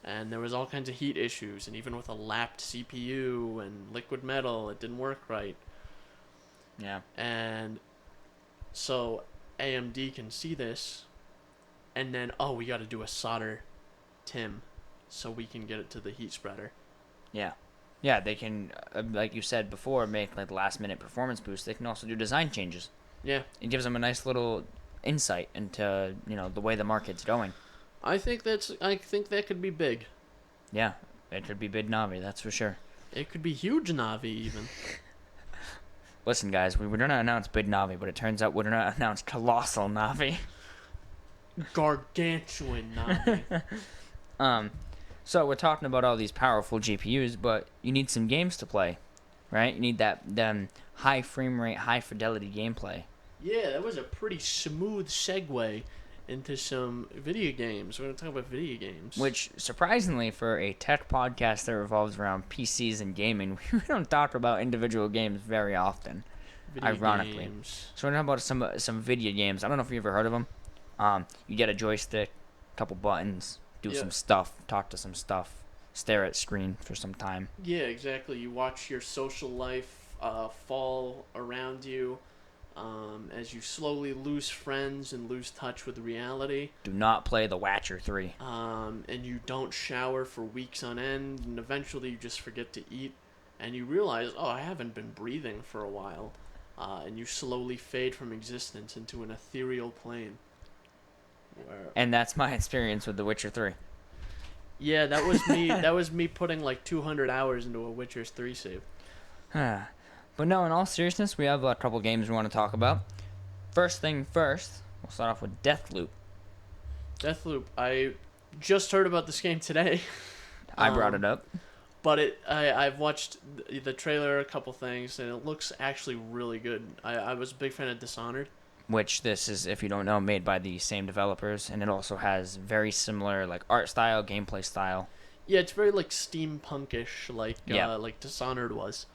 Speaker 1: and there was all kinds of heat issues, and even with a lapped CPU and liquid metal, it didn't work right.
Speaker 2: Yeah.
Speaker 1: And so AMD can see this, and then, we got to do a solder TIM so we can get it to the heat spreader.
Speaker 2: Yeah. Yeah, they can, like you said before, make like last-minute performance boosts. They can also do design changes.
Speaker 1: Yeah.
Speaker 2: It gives them a nice little insight into, the way the market's going.
Speaker 1: I think that could be big.
Speaker 2: Yeah, it could be big Navi, that's for sure.
Speaker 1: It could be huge Navi even.
Speaker 2: Listen, guys, we were going to announce big Navi, but it turns out we're going to announce colossal Navi.
Speaker 1: Gargantuan Navi.
Speaker 2: So we're talking about all these powerful GPUs, but you need some games to play, right? You need that high frame rate, high fidelity gameplay.
Speaker 1: Yeah, that was a pretty smooth segue into some video games. We're going to talk about video games.
Speaker 2: Which, surprisingly, for a tech podcast that revolves around PCs and gaming, we don't talk about individual games very often.
Speaker 1: Video
Speaker 2: ironically.
Speaker 1: games.
Speaker 2: So we're talking about some video games. I don't know if you ever heard of them. You get a joystick, couple buttons, do some stuff, talk to some stuff, stare at screen for some time.
Speaker 1: Yeah, exactly. You watch your social life fall around you as you slowly lose friends and lose touch with reality.
Speaker 2: Do not play The Watcher 3.
Speaker 1: And you don't shower for weeks on end, and eventually you just forget to eat, and you realize, oh, I haven't been breathing for a while, and you slowly fade from existence into an ethereal plane.
Speaker 2: And that's my experience with The Witcher 3.
Speaker 1: Yeah, that was me. That was me putting like 200 hours into a Witcher 3 save.
Speaker 2: But no, in all seriousness, we have a couple games we want to talk about. First thing first, we'll start off with Deathloop.
Speaker 1: Deathloop. I just heard about this game today.
Speaker 2: I brought it up.
Speaker 1: But I've watched the trailer, a couple things, and it looks actually really good. I was a big fan of Dishonored.
Speaker 2: Which this is, if you don't know, made by the same developers, and it also has very similar like art style, gameplay style.
Speaker 1: Yeah, it's very like steampunkish, like Dishonored was.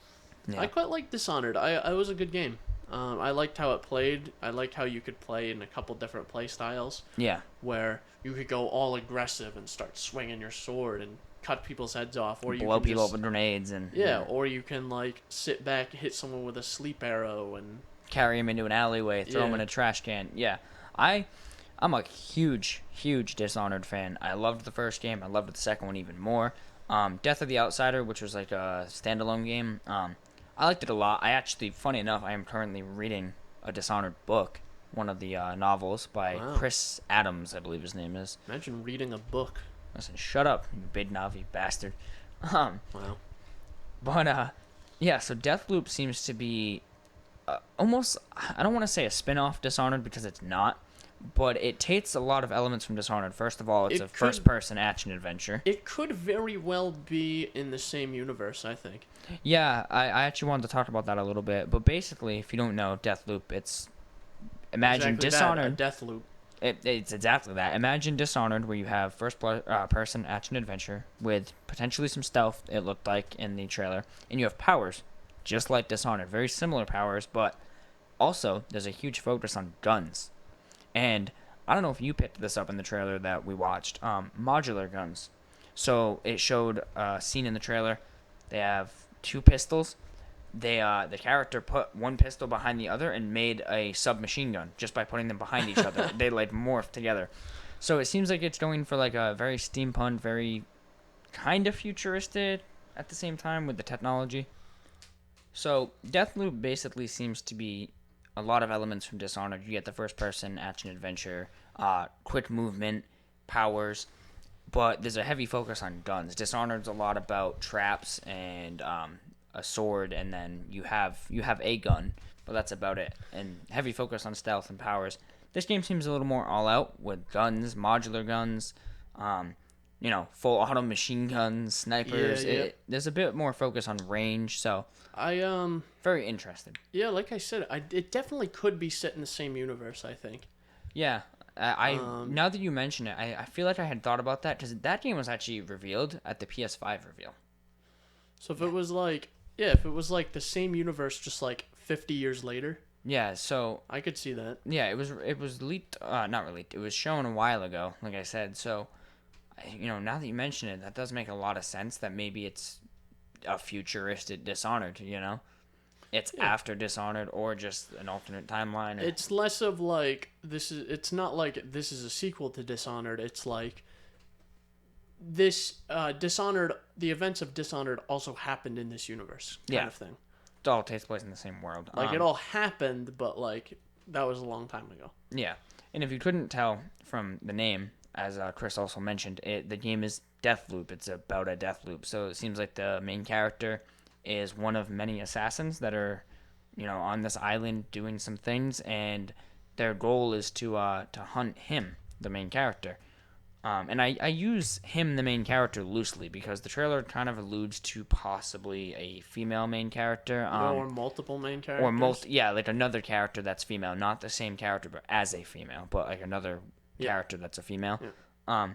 Speaker 1: Yeah. I quite like Dishonored. I was a good game. I liked how it played. I liked how you could play in a couple different play styles.
Speaker 2: Yeah.
Speaker 1: Where you could go all aggressive and start swinging your sword and cut people's heads off, or you
Speaker 2: blow
Speaker 1: can
Speaker 2: people up with grenades and
Speaker 1: or you can like sit back, hit someone with a sleep arrow, and
Speaker 2: carry him into an alleyway, throw him in a trash can. Yeah, I'm a huge Dishonored fan. I loved the first game. I loved the second one even more. Death of the Outsider, which was like a standalone game. I liked it a lot. I actually, funny enough, I am currently reading a Dishonored book, one of the novels by Chris Adams, I believe his name is.
Speaker 1: Imagine reading a book.
Speaker 2: Listen, shut up, you big Navi bastard.
Speaker 1: Wow.
Speaker 2: But yeah. So Deathloop seems to be almost, I don't want to say a spin-off Dishonored because it's not, but it takes a lot of elements from Dishonored. First of all, it's a first-person action adventure. It
Speaker 1: could very well be in the same universe, I think.
Speaker 2: Yeah, I actually wanted to talk about that a little bit, but basically, if you don't know Deathloop, it's imagine Dishonored.
Speaker 1: That, a Deathloop.
Speaker 2: It's exactly that. Imagine Dishonored, where you have first-person action adventure with potentially some stealth, it looked like in the trailer, and you have powers. Just like Dishonored, very similar powers, but also there's a huge focus on guns. And I don't know if you picked this up in the trailer that we watched, modular guns. So it showed a scene in the trailer. They have two pistols. The character put one pistol behind the other and made a submachine gun just by putting them behind each other. They like morphed together. So it seems like it's going for like a very steampunk, very kind of futuristic at the same time with the technology. So, Deathloop basically seems to be a lot of elements from Dishonored. You get the first-person action-adventure, quick movement, powers, but there's a heavy focus on guns. Dishonored's a lot about traps and a sword, and then you have a gun, but that's about it. And heavy focus on stealth and powers. This game seems a little more all-out with guns, modular guns, full auto machine guns, snipers.
Speaker 1: Yeah.
Speaker 2: There's a bit more focus on range, so very interested.
Speaker 1: Yeah, like I said, it definitely could be set in the same universe, I think.
Speaker 2: Yeah, now that you mention it, I feel like I had thought about that because that game was actually revealed at the PS5 reveal.
Speaker 1: So if it was like the same universe, just like 50 years later.
Speaker 2: Yeah, so
Speaker 1: I could see that.
Speaker 2: Yeah, it was leaked, not leaked. It was shown a while ago, like I said. So, now that you mention it, that does make a lot of sense. That maybe it's a futuristic Dishonored. It's after Dishonored or just an alternate timeline.
Speaker 1: It's less of like this is. It's not like this is a sequel to Dishonored. It's like this Dishonored. The events of Dishonored also happened in this universe, kind of thing.
Speaker 2: It all takes place in the same world.
Speaker 1: Like it all happened, but like that was a long time ago.
Speaker 2: Yeah, and if you couldn't tell from the name, as Chris also mentioned, the game is Deathloop. It's about a death loop. So it seems like the main character is one of many assassins that are, on this island doing some things, and their goal is to hunt him, the main character. And I use him, the main character, loosely because the trailer kind of alludes to possibly a female main character.
Speaker 1: Or multiple main
Speaker 2: Or
Speaker 1: characters.
Speaker 2: yeah, like another character that's female, not the same character, but as a female, but like another character that's a female.
Speaker 1: Yeah.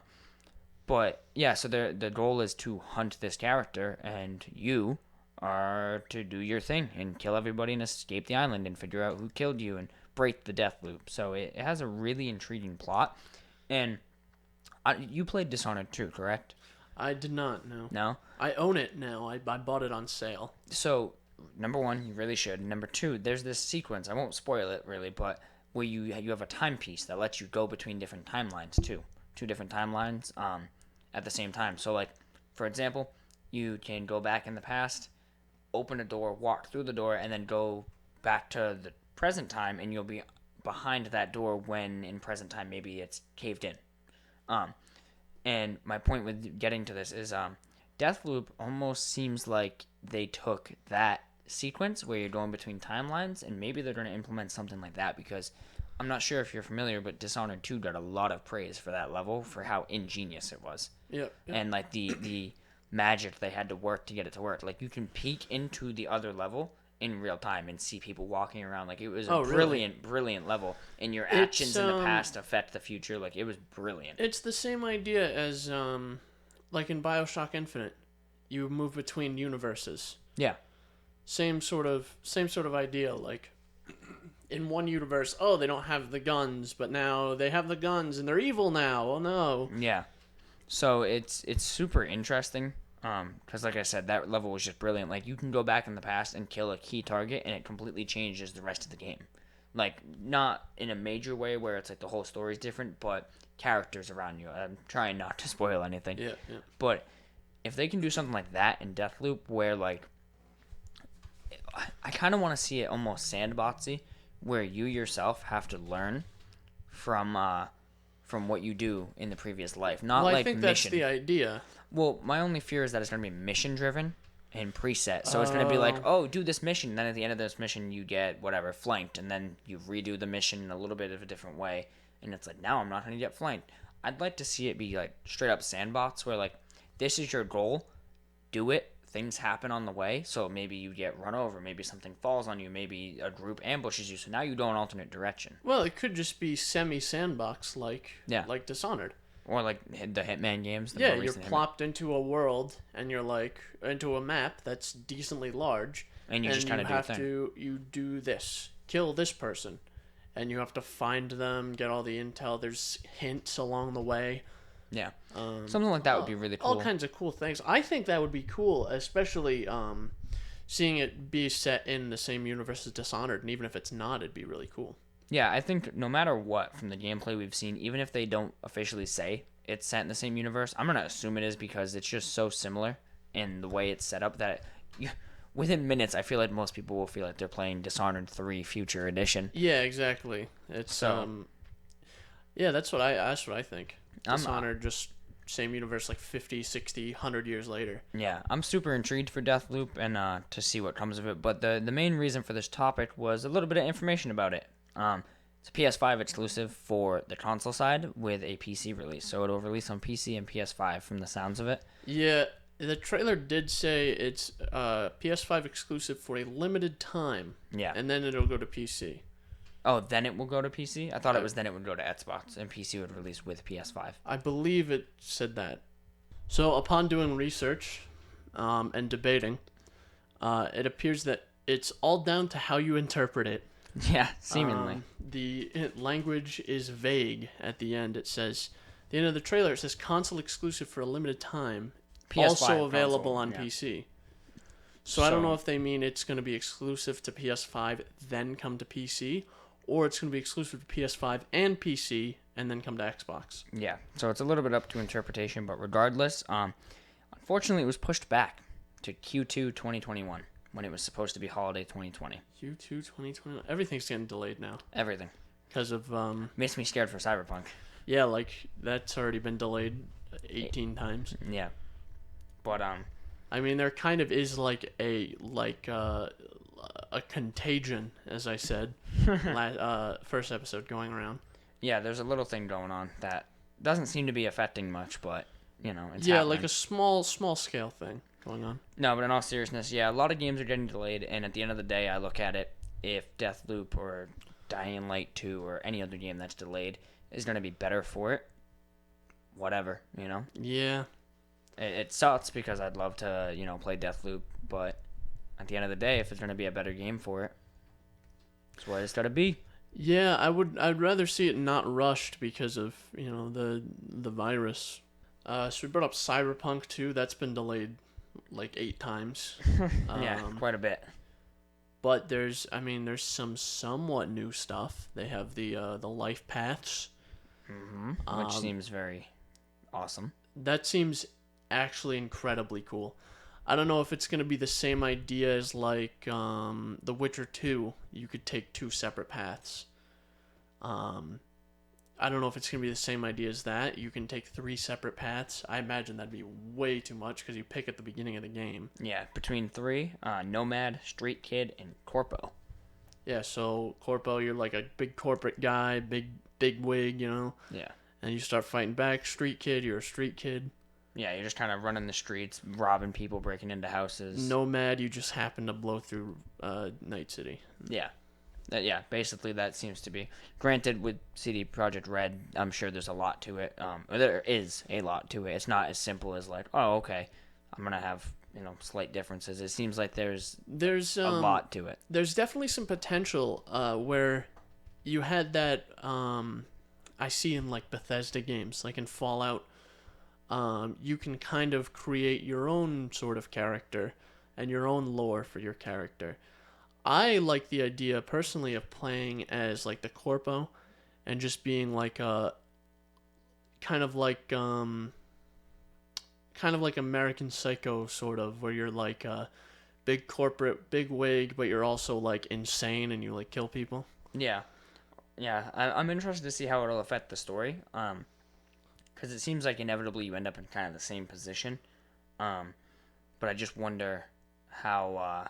Speaker 2: But yeah, so the goal is to hunt this character, and you are to do your thing and kill everybody and escape the island and figure out who killed you and break the death loop. So it has a really intriguing plot. And you played Dishonored 2, correct?
Speaker 1: I did not, no.
Speaker 2: No?
Speaker 1: I own it now. I bought it on sale.
Speaker 2: So, number one, you really should. Number two, there's this sequence. I won't spoil it, really, but where you have a timepiece that lets you go between different timelines, too. Two different timelines at the same time. So, like, for example, you can go back in the past, open a door, walk through the door, and then go back to the present time, and you'll be behind that door when in present time maybe it's caved in. And my point with getting to this is Deathloop almost seems like they took that sequence where you're going between timelines, and maybe they're going to implement something like that, because I'm not sure if you're familiar, but Dishonored 2 got a lot of praise for that level, for how ingenious it was.
Speaker 1: Yeah.
Speaker 2: And like the magic they had to work to get it to work. Like, you can peek into the other level in real time and see people walking around. Like, it was a brilliant level, and your actions in the past affect the future. Like, it was brilliant.
Speaker 1: It's the same idea as like in BioShock Infinite. You move between universes.
Speaker 2: Yeah.
Speaker 1: Same sort of idea. Like, in one universe, oh, they don't have the guns, but now they have the guns and they're evil now. Oh no.
Speaker 2: Yeah. So it's super interesting. Because like I said, that level was just brilliant. Like, you can go back in the past and kill a key target, and it completely changes the rest of the game. Like, not in a major way where it's like the whole story's different, but characters around you. I'm trying not to spoil anything.
Speaker 1: Yeah.
Speaker 2: But if they can do something like that in Deathloop, where like, I kind of want to see it almost sandboxy, where you yourself have to learn from what you do in the previous life, not
Speaker 1: well,
Speaker 2: like
Speaker 1: I think
Speaker 2: mission.
Speaker 1: That's the idea.
Speaker 2: Well, my only fear is that it's going to be mission driven and preset. So it's going to be like, oh, do this mission. And then at the end of this mission, you get whatever, flanked. And then you redo the mission in a little bit of a different way. And it's like, now I'm not going to get flanked. I'd like to see it be like straight up sandbox where like, this is your goal. Do it. Things happen on the way. So maybe you get run over. Maybe something falls on you. Maybe a group ambushes you. So now you go an alternate direction.
Speaker 1: Well, it could just be semi-sandbox like Dishonored.
Speaker 2: Or like the Hitman games.
Speaker 1: Yeah, you're plopped into a world, and you're like into a map that's decently large,
Speaker 2: and you just kind of do a thing.
Speaker 1: You do this, kill this person, and you have to find them, get all the intel. There's hints along the way.
Speaker 2: Yeah, something like that would be really cool.
Speaker 1: All kinds of cool things. I think that would be cool, especially seeing it be set in the same universe as Dishonored, and even if it's not, it'd be really cool.
Speaker 2: Yeah, I think no matter what from the gameplay we've seen, even if they don't officially say it's set in the same universe, I'm going to assume it is because it's just so similar in the way it's set up that within minutes, I feel like most people will feel like they're playing Dishonored 3 Future Edition.
Speaker 1: Yeah, exactly. It's yeah, that's what I think. Dishonored, just same universe like 50, 60, 100 years later.
Speaker 2: Yeah, I'm super intrigued for Deathloop and to see what comes of it, but the main reason for this topic was a little bit of information about it. It's a PS5 exclusive for the console side with a PC release. So it'll release on PC and PS5 from the sounds of it.
Speaker 1: Yeah, the trailer did say it's PS5 exclusive for a limited time.
Speaker 2: Yeah.
Speaker 1: And then it'll go to PC.
Speaker 2: Oh, then it will go to PC? I thought it was then it would go to Xbox and PC would release with PS5.
Speaker 1: I believe it said that. So upon doing research and debating, it appears that it's all down to how you interpret it.
Speaker 2: Yeah, seemingly.
Speaker 1: The language is vague at the end. It says, the end of the trailer, it says console exclusive for a limited time,
Speaker 2: PS5
Speaker 1: also available
Speaker 2: console,
Speaker 1: on PC. So I don't know if they mean it's going to be exclusive to PS5, then come to PC, or it's going to be exclusive to PS5 and PC, and then come to Xbox.
Speaker 2: Yeah, so it's a little bit up to interpretation, but regardless, unfortunately it was pushed back to Q2 2021. When it was supposed to be holiday 2020.
Speaker 1: Q2 2021. Everything's getting delayed now.
Speaker 2: Everything.
Speaker 1: Because of
Speaker 2: makes me scared for Cyberpunk.
Speaker 1: Yeah, like that's already been delayed 18 times.
Speaker 2: Yeah. But
Speaker 1: I mean, there kind of is like a contagion, as I said, first episode going around.
Speaker 2: Yeah, there's a little thing going on that doesn't seem to be affecting much, but it's
Speaker 1: Yeah,
Speaker 2: happening.
Speaker 1: like a small scale thing going on.
Speaker 2: No, but in all seriousness, yeah, a lot of games are getting delayed, and at the end of the day, I look at it, if Deathloop or Dying Light 2 or any other game that's delayed is going to be better for it, whatever.
Speaker 1: Yeah.
Speaker 2: It sucks because I'd love to, play Deathloop, but at the end of the day, if there's going to be a better game for it, that's what it's got to be.
Speaker 1: Yeah, I'd rather see it not rushed because of, the virus. So we brought up Cyberpunk 2, that's been delayed like 8 times.
Speaker 2: Yeah, quite a bit.
Speaker 1: But there's some somewhat new stuff. They have the life paths.
Speaker 2: Which seems very awesome.
Speaker 1: That seems actually incredibly cool. I don't know if it's going to be the same idea as like The Witcher 2. You could take 2 separate paths. I don't know if it's going to be the same idea as that. You can take 3 separate paths. I imagine that'd be way too much because you pick at the beginning of the game.
Speaker 2: Yeah, between 3, Nomad, Street Kid, and Corpo.
Speaker 1: Yeah, so Corpo, you're like a big corporate guy, big wig,
Speaker 2: Yeah.
Speaker 1: And you start fighting back. Street Kid, you're a street kid.
Speaker 2: Yeah, you're just kind of running the streets, robbing people, breaking into houses.
Speaker 1: Nomad, you just happen to blow through Night City.
Speaker 2: Yeah. Yeah, basically that seems to be. Granted, with CD Projekt Red, I'm sure there's a lot to it. There is a lot to it. It's not as simple as like, oh, okay, I'm going to have, slight differences. It seems like there's a lot to it.
Speaker 1: There's definitely some potential where you had that I see in like Bethesda games, like in Fallout. You can kind of create your own sort of character and your own lore for your character. I like the idea personally of playing as like the Corpo and just being like a kind of like American Psycho sort of, where you're like a big corporate big wig, but you're also like insane and you like kill people.
Speaker 2: Yeah. I'm interested to see how it'll affect the story. Because it seems like inevitably you end up in kind of the same position. But I just wonder how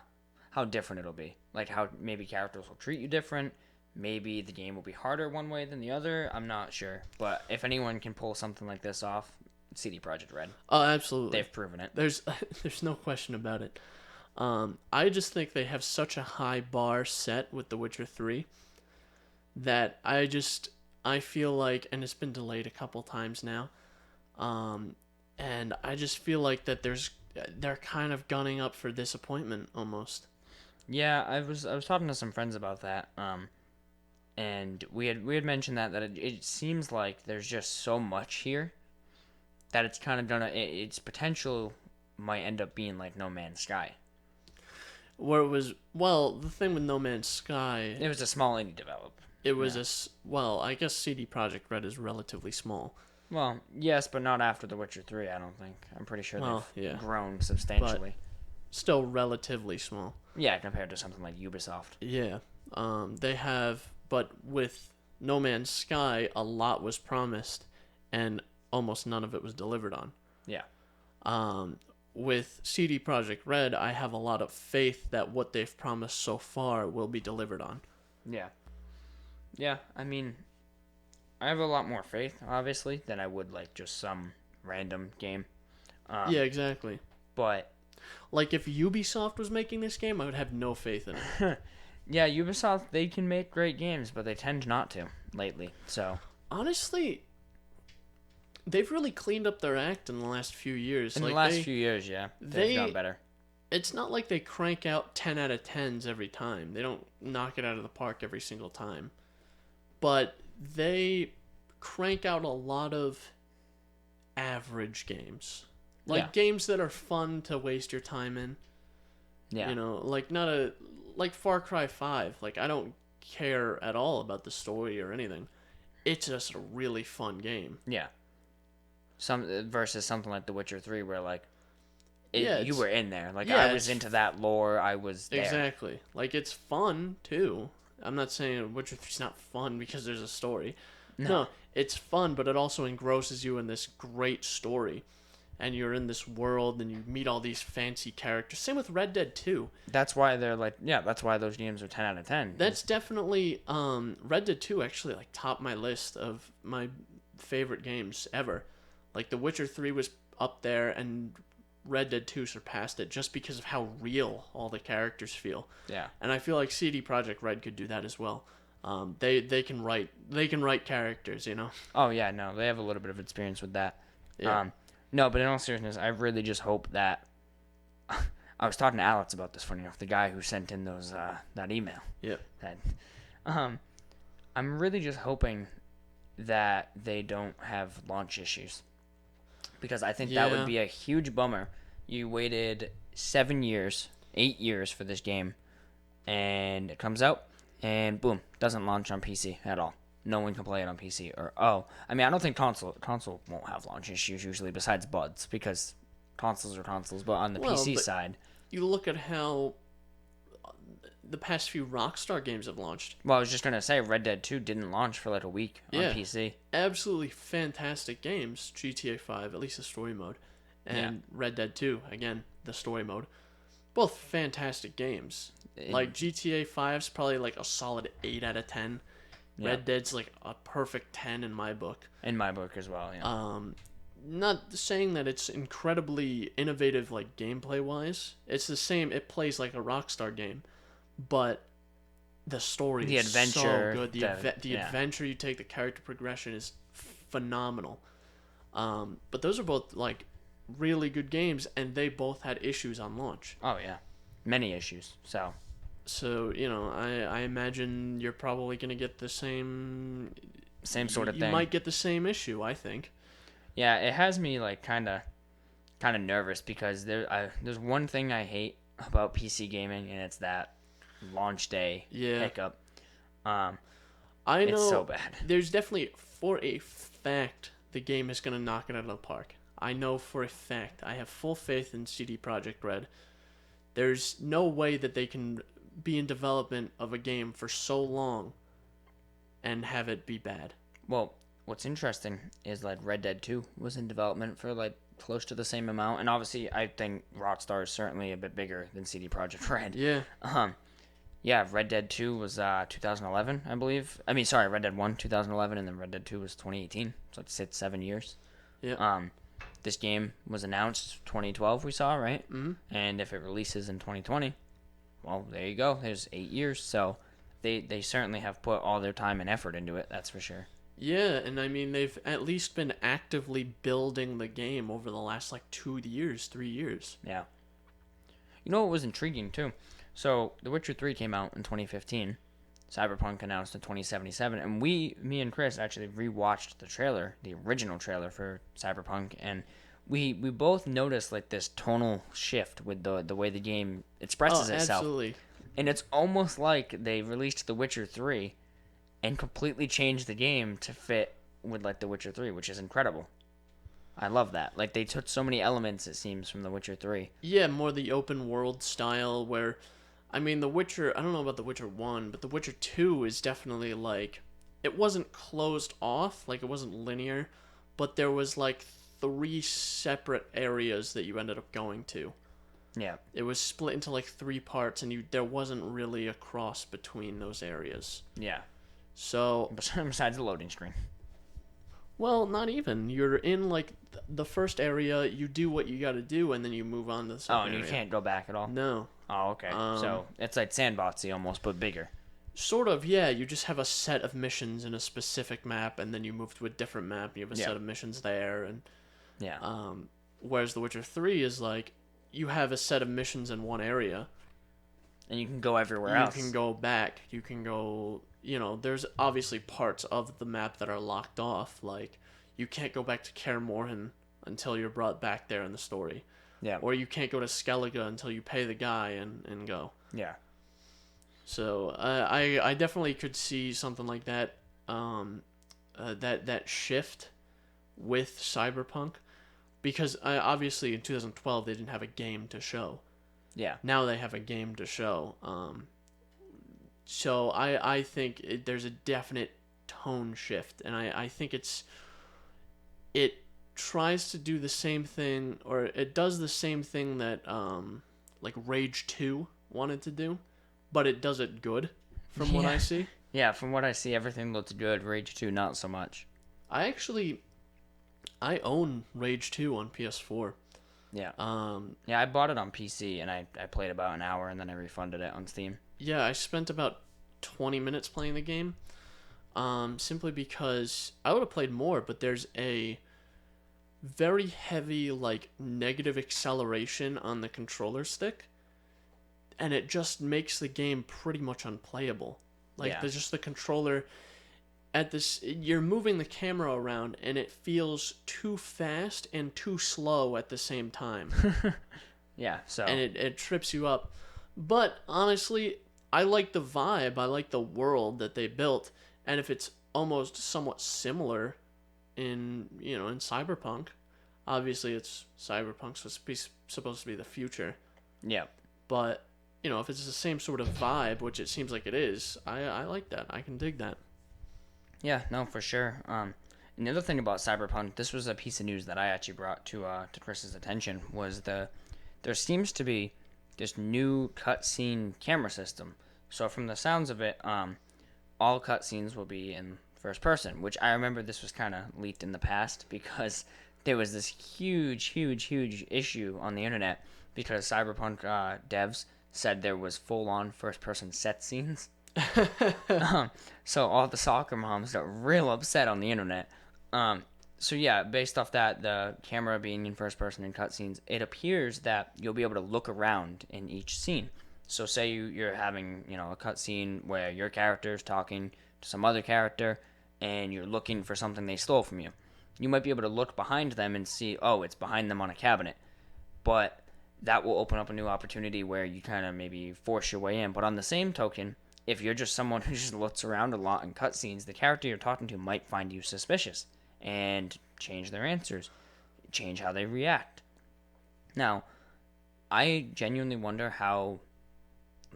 Speaker 2: different it'll be. Like how maybe characters will treat you different. Maybe the game will be harder one way than the other. I'm not sure. But if anyone can pull something like this off, CD Projekt Red.
Speaker 1: Oh, absolutely.
Speaker 2: They've proven it.
Speaker 1: There's no question about it. I just think they have such a high bar set with The Witcher 3 that I feel like, and it's been delayed a couple times now, and I just feel like that they're kind of gunning up for disappointment almost.
Speaker 2: Yeah, I was talking to some friends about that, and we had mentioned that it seems like there's just so much here that it's kind of its potential might end up being like No Man's Sky.
Speaker 1: Where it was, well, the thing with No Man's Sky,
Speaker 2: It was a small indie develop.
Speaker 1: it was I guess CD Projekt Red is relatively small.
Speaker 2: Well, yes, but not after The Witcher 3, I don't think. I'm pretty sure they've grown substantially.
Speaker 1: Still relatively small.
Speaker 2: Yeah, compared to something like Ubisoft.
Speaker 1: Yeah. They have, but with No Man's Sky, a lot was promised, and almost none of it was delivered on.
Speaker 2: Yeah.
Speaker 1: With CD Projekt Red, I have a lot of faith that what they've promised so far will be delivered on.
Speaker 2: Yeah. Yeah, I mean, I have a lot more faith, obviously, than I would like just some random game.
Speaker 1: Yeah, exactly.
Speaker 2: But
Speaker 1: like if Ubisoft was making this game, I would have no faith in it.
Speaker 2: yeah, Ubisoft, they can make great games, but they tend not to lately. So
Speaker 1: honestly, they've really cleaned up their act in the last few years.
Speaker 2: In the last few years, yeah, they've gotten better.
Speaker 1: It's not like they crank out 10 out of 10s every time. They don't knock it out of the park every single time. But they crank out a lot of average games. Like games that are fun to waste your time in.
Speaker 2: Yeah.
Speaker 1: Like Far Cry 5. Like, I don't care at all about the story or anything. It's just a really fun game.
Speaker 2: Yeah. Versus something like The Witcher 3 where like you were in there. Like I was into that lore. I was there.
Speaker 1: Exactly. Like it's fun too. I'm not saying Witcher 3's not fun because there's a story. No, it's fun, but it also engrosses you in this great story. And you're in this world and you meet all these fancy characters. Same with Red Dead 2.
Speaker 2: That's why they're like, that's why those games are 10 out of 10.
Speaker 1: That's definitely Red Dead 2 actually like topped my list of favorite games ever. Like The Witcher 3 was up there, and Red Dead 2 surpassed it just because of how real all the characters feel.
Speaker 2: Yeah.
Speaker 1: And I feel like CD Projekt Red could do that as well. They can write characters, you know.
Speaker 2: Oh yeah, no, they have a little bit of experience with that.
Speaker 1: Yeah.
Speaker 2: No, but in all seriousness, I really just hope that. I was talking to Alex about this, funny enough, the guy who sent in those that email.
Speaker 1: Yep.
Speaker 2: That, I'm really just hoping that they don't have launch issues, because I think that would
Speaker 1: Yeah.
Speaker 2: be a huge bummer. You waited 7 years, 8 years for this game, and it comes out, and boom, doesn't launch on PC at all. No one can play it on PC. Or I don't think console won't have launch issues usually, besides buds, because consoles are consoles. But on the PC
Speaker 1: but
Speaker 2: side,
Speaker 1: you look at how the past few Rockstar games have launched.
Speaker 2: well, I was just gonna say Red Dead 2 didn't launch for like a week on
Speaker 1: Yeah.
Speaker 2: PC.
Speaker 1: Absolutely fantastic games. GTA 5, at least the story mode, and Red Dead 2, again, the story mode. Both fantastic games. Like GTA 5's probably like a solid 8 out of 10.
Speaker 2: Yeah.
Speaker 1: Red Dead's like a perfect 10 in my book.
Speaker 2: In my book as well, yeah.
Speaker 1: Not saying that it's incredibly innovative like gameplay wise. It's the same. It plays like a Rockstar game, but the story
Speaker 2: The
Speaker 1: is
Speaker 2: adventure,
Speaker 1: so good. The
Speaker 2: yeah.
Speaker 1: adventure you take, the character progression is phenomenal. But those are both like really good games, and they both had issues on launch.
Speaker 2: Oh yeah, many issues. So
Speaker 1: So I imagine you're probably gonna get the same
Speaker 2: sort of
Speaker 1: you
Speaker 2: thing.
Speaker 1: might get the same issue. I think.
Speaker 2: Yeah, it has me like kind of nervous, because there's one thing I hate about PC gaming, and it's that launch day hiccup.
Speaker 1: I know
Speaker 2: It's so bad.
Speaker 1: There's definitely, for a fact, the game is gonna knock it out of the park. I know for a fact. I have full faith in CD Projekt Red. There's no way that they can be in development of a game for so long and have it be bad.
Speaker 2: Well, what's interesting is like Red Dead 2 was in development for like close to the same amount, and obviously I think Rockstar is certainly a bit bigger than CD Projekt Red.
Speaker 1: Yeah.
Speaker 2: Yeah, Red Dead 2 was 2011, I believe. I mean, sorry, Red Dead 1 2011, and then Red Dead 2 was 2018. So it's 7 years.
Speaker 1: Yeah.
Speaker 2: This game was announced 2012, we saw, right?
Speaker 1: Mm-hmm.
Speaker 2: And if it releases in 2020, well, there you go. There's 8 years. So they certainly have put all their time and effort into it, that's for sure.
Speaker 1: Yeah, and I mean, they've at least been actively building the game over the last, 2 years, 3 years.
Speaker 2: Yeah. You know what was intriguing, too? So, The Witcher 3 came out in 2015. Cyberpunk announced in 2077. And me and Chris actually rewatched the trailer, the original trailer for Cyberpunk. And we both noticed, this tonal shift with the way the game expresses itself.
Speaker 1: Absolutely.
Speaker 2: And it's almost like they released The Witcher 3 and completely changed the game to fit with The Witcher 3, which is incredible. I love that. They took so many elements, it seems, from The Witcher 3.
Speaker 1: Yeah, more the open world style where, I mean, The Witcher, I don't know about The Witcher 1, but The Witcher 2 is definitely it wasn't closed off, it wasn't linear, but there was 3 separate areas that you ended up going to.
Speaker 2: Yeah.
Speaker 1: It was split into 3 parts, and there wasn't really a cross between those areas.
Speaker 2: Yeah.
Speaker 1: So,
Speaker 2: besides the loading screen.
Speaker 1: well, not even. You're in the first area, you do what you got to do, and then you move on to the second
Speaker 2: and
Speaker 1: area.
Speaker 2: you can't go back at all?
Speaker 1: No.
Speaker 2: Oh, okay. So it's like Sandboxy almost, but bigger.
Speaker 1: Sort of, yeah. You just have a set of missions in a specific map, and then you move to a different map, and you have a set of missions there, and
Speaker 2: yeah.
Speaker 1: Whereas The Witcher 3 is you have a set of missions in one area,
Speaker 2: and you can go everywhere else.
Speaker 1: You can go back. You can go. There's obviously parts of the map that are locked off. You can't go back to Kaer Morhen until you're brought back there in the story.
Speaker 2: Yeah.
Speaker 1: Or you can't go to Skellige until you pay the guy and go.
Speaker 2: Yeah.
Speaker 1: So I definitely could see something like that. That shift with Cyberpunk, because obviously in 2012 they didn't have a game to show.
Speaker 2: Yeah.
Speaker 1: Now they have a game to show. So I think there's a definite tone shift, and I think it tries to do the same thing, or it does the same thing that Rage 2 wanted to do, but it does it good from what I see.
Speaker 2: Yeah, from what I see, everything looked good. Rage 2, not so much.
Speaker 1: I own Rage 2 on PS4.
Speaker 2: Yeah. Yeah, I bought it on PC and I played about an hour and then I refunded it on Steam.
Speaker 1: Yeah, I spent about 20 minutes playing the game. Simply because I would have played more, but there's a very heavy like negative acceleration on the controller stick, and it just makes the game pretty much unplayable. Like
Speaker 2: Yeah.
Speaker 1: there's just the controller at this you're moving the camera around and it feels too fast and too slow at the same time.
Speaker 2: Yeah, so.
Speaker 1: And it trips you up. But honestly, I like the vibe, I like the world that they built, and if it's almost somewhat similar in in Cyberpunk, obviously it's Cyberpunk, so it's supposed to be the future.
Speaker 2: Yeah.
Speaker 1: But if it's the same sort of vibe, which it seems like it is, I like that. I can dig that.
Speaker 2: Yeah, no, for sure. And the other thing about Cyberpunk, this was a piece of news that I actually brought to Chris's attention, was there seems to be this new cutscene camera system. So from the sounds of it, all cutscenes will be in first person, which I remember this was kind of leaked in the past because there was this huge issue on the internet because Cyberpunk devs said there was full-on first-person set scenes. So all the soccer moms got real upset on the internet. So yeah, based off that, the camera being in first person in cutscenes, it appears that you'll be able to look around in each scene. So say you're having a cutscene where your character is talking to some other character, and you're looking for something they stole from you. You might be able to look behind them and see, oh, it's behind them on a cabinet. But that will open up a new opportunity where you kind of maybe force your way in. But on the same token, if you're just someone who just looks around a lot in cutscenes, the character you're talking to might find you suspicious and change their answers, change how they react. Now, I genuinely wonder how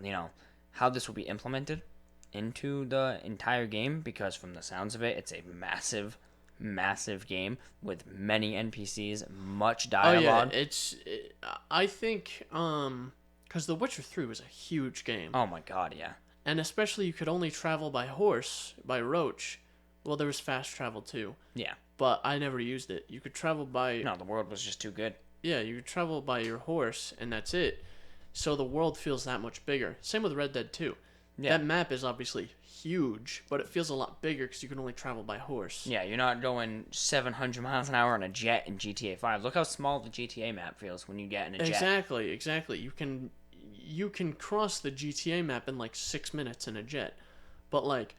Speaker 2: this will be implemented into the entire game, because from the sounds of it, it's a massive game with many NPCs, much dialogue.
Speaker 1: Oh yeah, I think because The Witcher 3 was a huge game.
Speaker 2: Oh my god, yeah.
Speaker 1: And especially you could only travel by horse, by roach. Well, there was fast travel too.
Speaker 2: Yeah.
Speaker 1: But I never used it. You could travel by...
Speaker 2: No, the world was just too good.
Speaker 1: Yeah, you could travel by your horse, and that's it. So the world feels that much bigger. Same with Red Dead 2.
Speaker 2: Yeah.
Speaker 1: That map is obviously huge, but it feels a lot bigger because you can only travel by horse.
Speaker 2: Yeah, you're not going 700 miles an hour on a jet in GTA 5. Look how small the GTA map feels when you get in a jet.
Speaker 1: Exactly. You can cross the GTA map in like 6 minutes in a jet. But like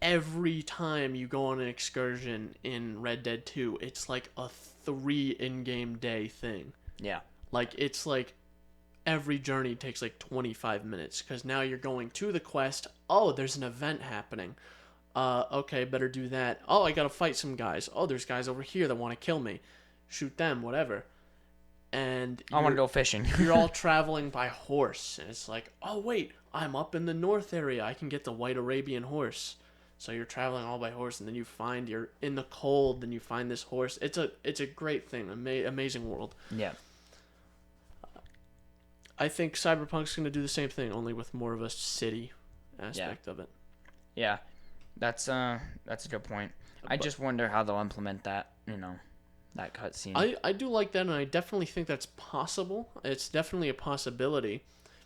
Speaker 1: every time you go on an excursion in Red Dead 2, it's like a 3 in-game day thing.
Speaker 2: Yeah.
Speaker 1: Like it's like every journey takes like 25 minutes because now you're going to the quest. Oh, there's an event happening. Okay, better do that. Oh, I gotta fight some guys. Oh, there's guys over here that want to kill me. Shoot them, whatever. And
Speaker 2: I want to go fishing.
Speaker 1: You're all traveling by horse, and it's like, oh wait, I'm up in the north area. I can get the white Arabian horse. So you're traveling all by horse, and then you're in the cold, then you find this horse. It's a great thing, amazing world.
Speaker 2: Yeah.
Speaker 1: I think Cyberpunk's going to do the same thing, only with more of a city aspect of it.
Speaker 2: Yeah, that's a good point. I just wonder how they'll implement that, that cutscene.
Speaker 1: I do like that, and I definitely think that's possible. It's definitely a possibility,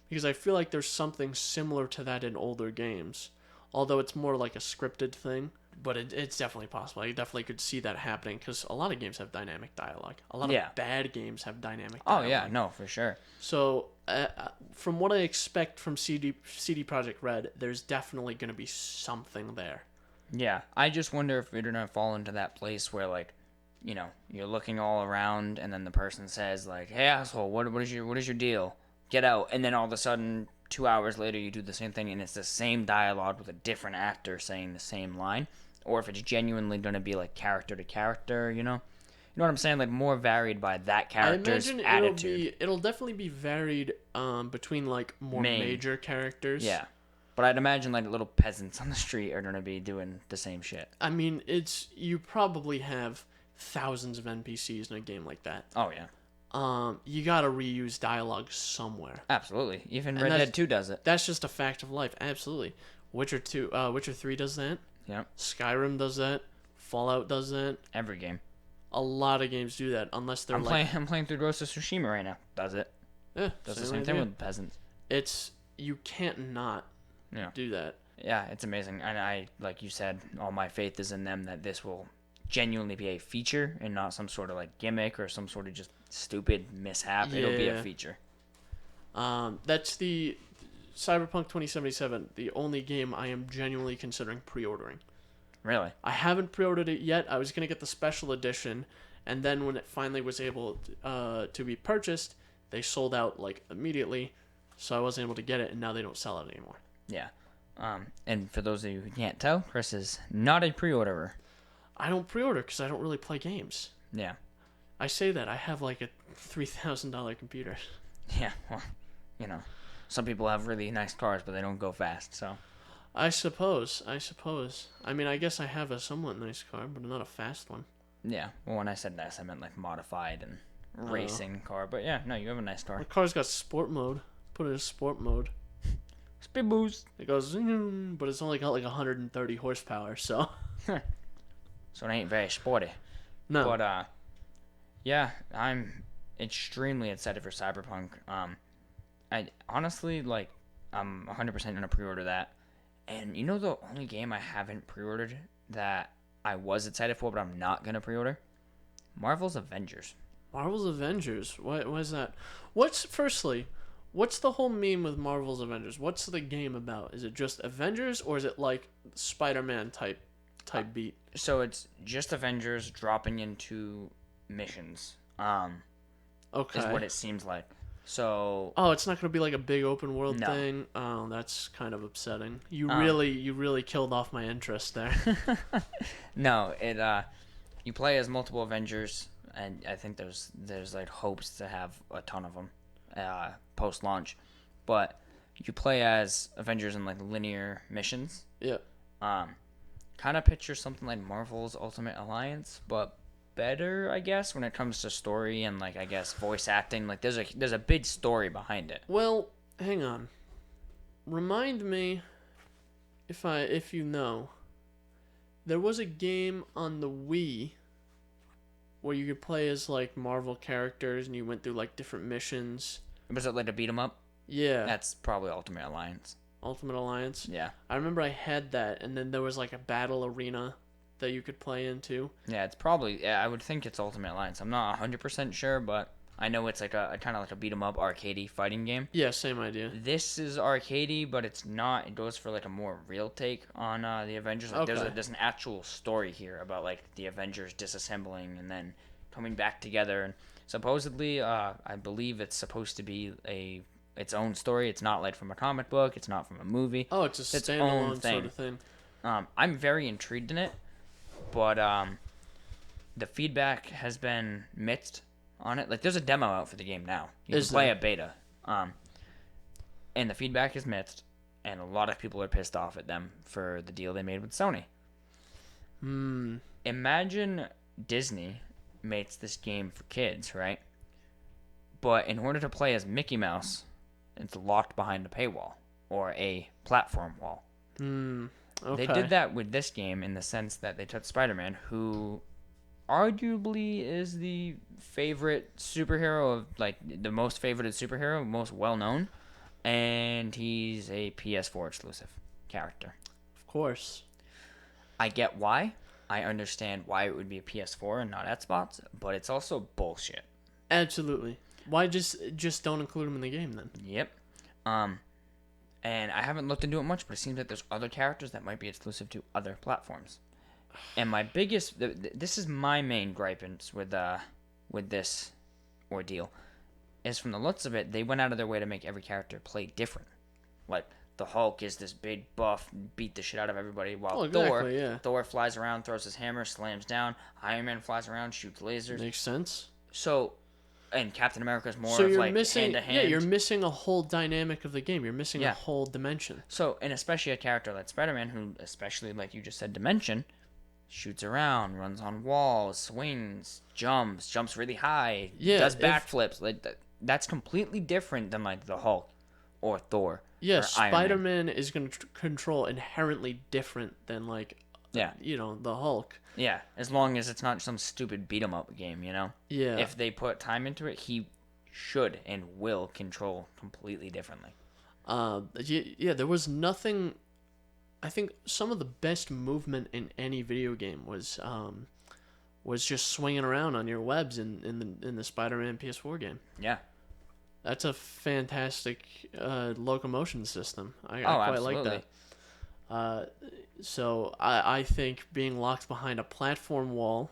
Speaker 1: because I feel like there's something similar to that in older games, although it's more like a scripted thing. But it's definitely possible. I definitely could see that happening because a lot of games have dynamic dialogue. A lot of bad games have dynamic dialogue.
Speaker 2: Oh, yeah, no, for sure.
Speaker 1: So, from what I expect from CD Projekt Red, there's definitely going to be something there.
Speaker 2: Yeah, I just wonder if you're going to fall into that place where, like, you're looking all around and then the person says, like, hey, asshole, what is your deal? Get out. And then all of a sudden, 2 hours later, you do the same thing and it's the same dialogue with a different actor saying the same line. Or if it's genuinely going to be like character to character, you know what I'm saying? Like more varied by that character's attitude.
Speaker 1: It'll definitely be varied between like more major characters.
Speaker 2: Yeah, but I'd imagine like little peasants on the street are going to be doing the same shit.
Speaker 1: I mean, you probably have thousands of NPCs in a game like that.
Speaker 2: Oh yeah.
Speaker 1: You gotta reuse dialogue somewhere.
Speaker 2: Absolutely. Even Red Dead 2 does it.
Speaker 1: That's just a fact of life. Absolutely. Witcher 3 does that.
Speaker 2: Yeah.
Speaker 1: Skyrim does that. Fallout does that.
Speaker 2: Every game.
Speaker 1: A lot of games do that, unless they're
Speaker 2: I'm playing through Ghost of Tsushima right now. Does it?
Speaker 1: Yeah,
Speaker 2: Does the same thing with peasants.
Speaker 1: You can't not do that.
Speaker 2: Yeah, it's amazing. And I, like you said, all my faith is in them that this will genuinely be a feature and not some sort of like gimmick or some sort of just stupid mishap.
Speaker 1: Yeah.
Speaker 2: It'll be a feature.
Speaker 1: That's the Cyberpunk 2077, the only game I am genuinely considering pre-ordering.
Speaker 2: Really?
Speaker 1: I haven't pre-ordered it yet. I was going to get the special edition, and then when it finally was able to be purchased, they sold out like immediately, so I wasn't able to get it, and now they don't sell it anymore.
Speaker 2: Yeah. And for those of you who can't tell, Chris is not a pre-orderer.
Speaker 1: I don't pre-order because I don't really play games.
Speaker 2: Yeah.
Speaker 1: I say that. I have like a $3,000 computer.
Speaker 2: Yeah, well, some people have really nice cars, but they don't go fast, so.
Speaker 1: I suppose. I mean, I guess I have a somewhat nice car, but not a fast one.
Speaker 2: Yeah, well, when I said nice, I meant like modified and racing car, but yeah, no, you have a nice car.
Speaker 1: My car's got sport mode. Put it in sport mode.
Speaker 2: Speed boost.
Speaker 1: It goes, but it's only got like 130 horsepower, so.
Speaker 2: So it ain't very sporty.
Speaker 1: No.
Speaker 2: But, yeah, I'm extremely excited for Cyberpunk. I honestly, like, I'm 100% going to pre-order that. And you know the only game I haven't pre-ordered that I was excited for, but I'm not going to pre-order? Marvel's Avengers.
Speaker 1: Marvel's Avengers? Why is that? What's the whole meme with Marvel's Avengers? What's the game about? Is it just Avengers, or is it like Spider-Man type beat?
Speaker 2: So it's just Avengers dropping into missions.
Speaker 1: Okay.
Speaker 2: Is what it seems like. So.
Speaker 1: Oh, it's not going to be like a big open world
Speaker 2: No.
Speaker 1: thing? Oh, that's kind of upsetting. You really killed off my interest there.
Speaker 2: No, you play as multiple Avengers, and I think there's like hopes to have a ton of them post launch, but you play as Avengers in like linear missions.
Speaker 1: Yeah.
Speaker 2: Kind of picture something like Marvel's Ultimate Alliance, but better, I guess, when it comes to story and like I guess voice acting. Like there's a big story behind it.
Speaker 1: Well, hang on. Remind me, if you know, there was a game on the Wii where you could play as like Marvel characters and you went through like different missions.
Speaker 2: Was it like a beat 'em up?
Speaker 1: Yeah.
Speaker 2: That's probably Ultimate Alliance.
Speaker 1: Ultimate Alliance.
Speaker 2: Yeah.
Speaker 1: I remember I had that, and then there was like a battle arena that you could play into.
Speaker 2: Yeah, it's probably. Yeah, I would think it's Ultimate Alliance. I'm not 100% sure, but I know it's like a kind of like a beat 'em up arcadey fighting game.
Speaker 1: Yeah, same idea.
Speaker 2: This is arcadey, but it's not. It goes for like a more real take on the Avengers. Like
Speaker 1: Okay.
Speaker 2: there's an actual story here about like the Avengers disassembling and then coming back together. And supposedly, I believe it's supposed to be its own story. It's not like from a comic book. It's not from a movie.
Speaker 1: Oh, it's a
Speaker 2: its
Speaker 1: standalone
Speaker 2: own thing.
Speaker 1: sort of thing.
Speaker 2: I'm very intrigued in it, but the feedback has been mixed on it. Like there's a demo out for the game now. You can play a beta. And the feedback is mixed, and a lot of people are pissed off at them for the deal they made with Sony. Imagine Disney makes this game for kids, right? But in order to play as Mickey Mouse, it's locked behind a paywall or a platform wall.
Speaker 1: Okay.
Speaker 2: They did that with this game in the sense that they took Spider-Man, who arguably is the favorite superhero of, like, the most favorited superhero, most well-known, and he's a PS4 exclusive character.
Speaker 1: Of course.
Speaker 2: I get why. I understand why it would be a PS4 and not Xbox, but it's also bullshit.
Speaker 1: Absolutely. Why just don't include him in the game then?
Speaker 2: Yep. And I haven't looked into it much, but it seems like there's other characters that might be exclusive to other platforms. And my biggest, this is my main gripe with this ordeal, is from the looks of it, they went out of their way to make every character play different. Like the Hulk is this big buff, beat the shit out of everybody, while Thor flies around, throws his hammer, slams down. Iron Man flies around, shoots lasers.
Speaker 1: Makes sense.
Speaker 2: So, and Captain America is more
Speaker 1: So
Speaker 2: of
Speaker 1: you're
Speaker 2: like
Speaker 1: missing,
Speaker 2: hand to hand.
Speaker 1: yeah, you're missing a whole dynamic of the game. You're missing a whole dimension.
Speaker 2: So, and especially a character like Spider-Man, who, especially like you just said, dimension, shoots around, runs on walls, swings, jumps really high, does backflips. Like that's completely different than like the Hulk or Thor.
Speaker 1: Yeah,
Speaker 2: or Iron Man.
Speaker 1: Spider-Man is going to control inherently different than like
Speaker 2: Yeah.
Speaker 1: The Hulk.
Speaker 2: Yeah, as long as it's not some stupid beat 'em up game, you know?
Speaker 1: Yeah.
Speaker 2: If they put time into it, he should and will control completely differently.
Speaker 1: Yeah, there was nothing. I think some of the best movement in any video game was just swinging around on your webs in the Spider-Man PS4 game.
Speaker 2: Yeah.
Speaker 1: That's a fantastic locomotion system. I
Speaker 2: Oh,
Speaker 1: quite
Speaker 2: absolutely.
Speaker 1: like that. So I think being locked behind a platform wall,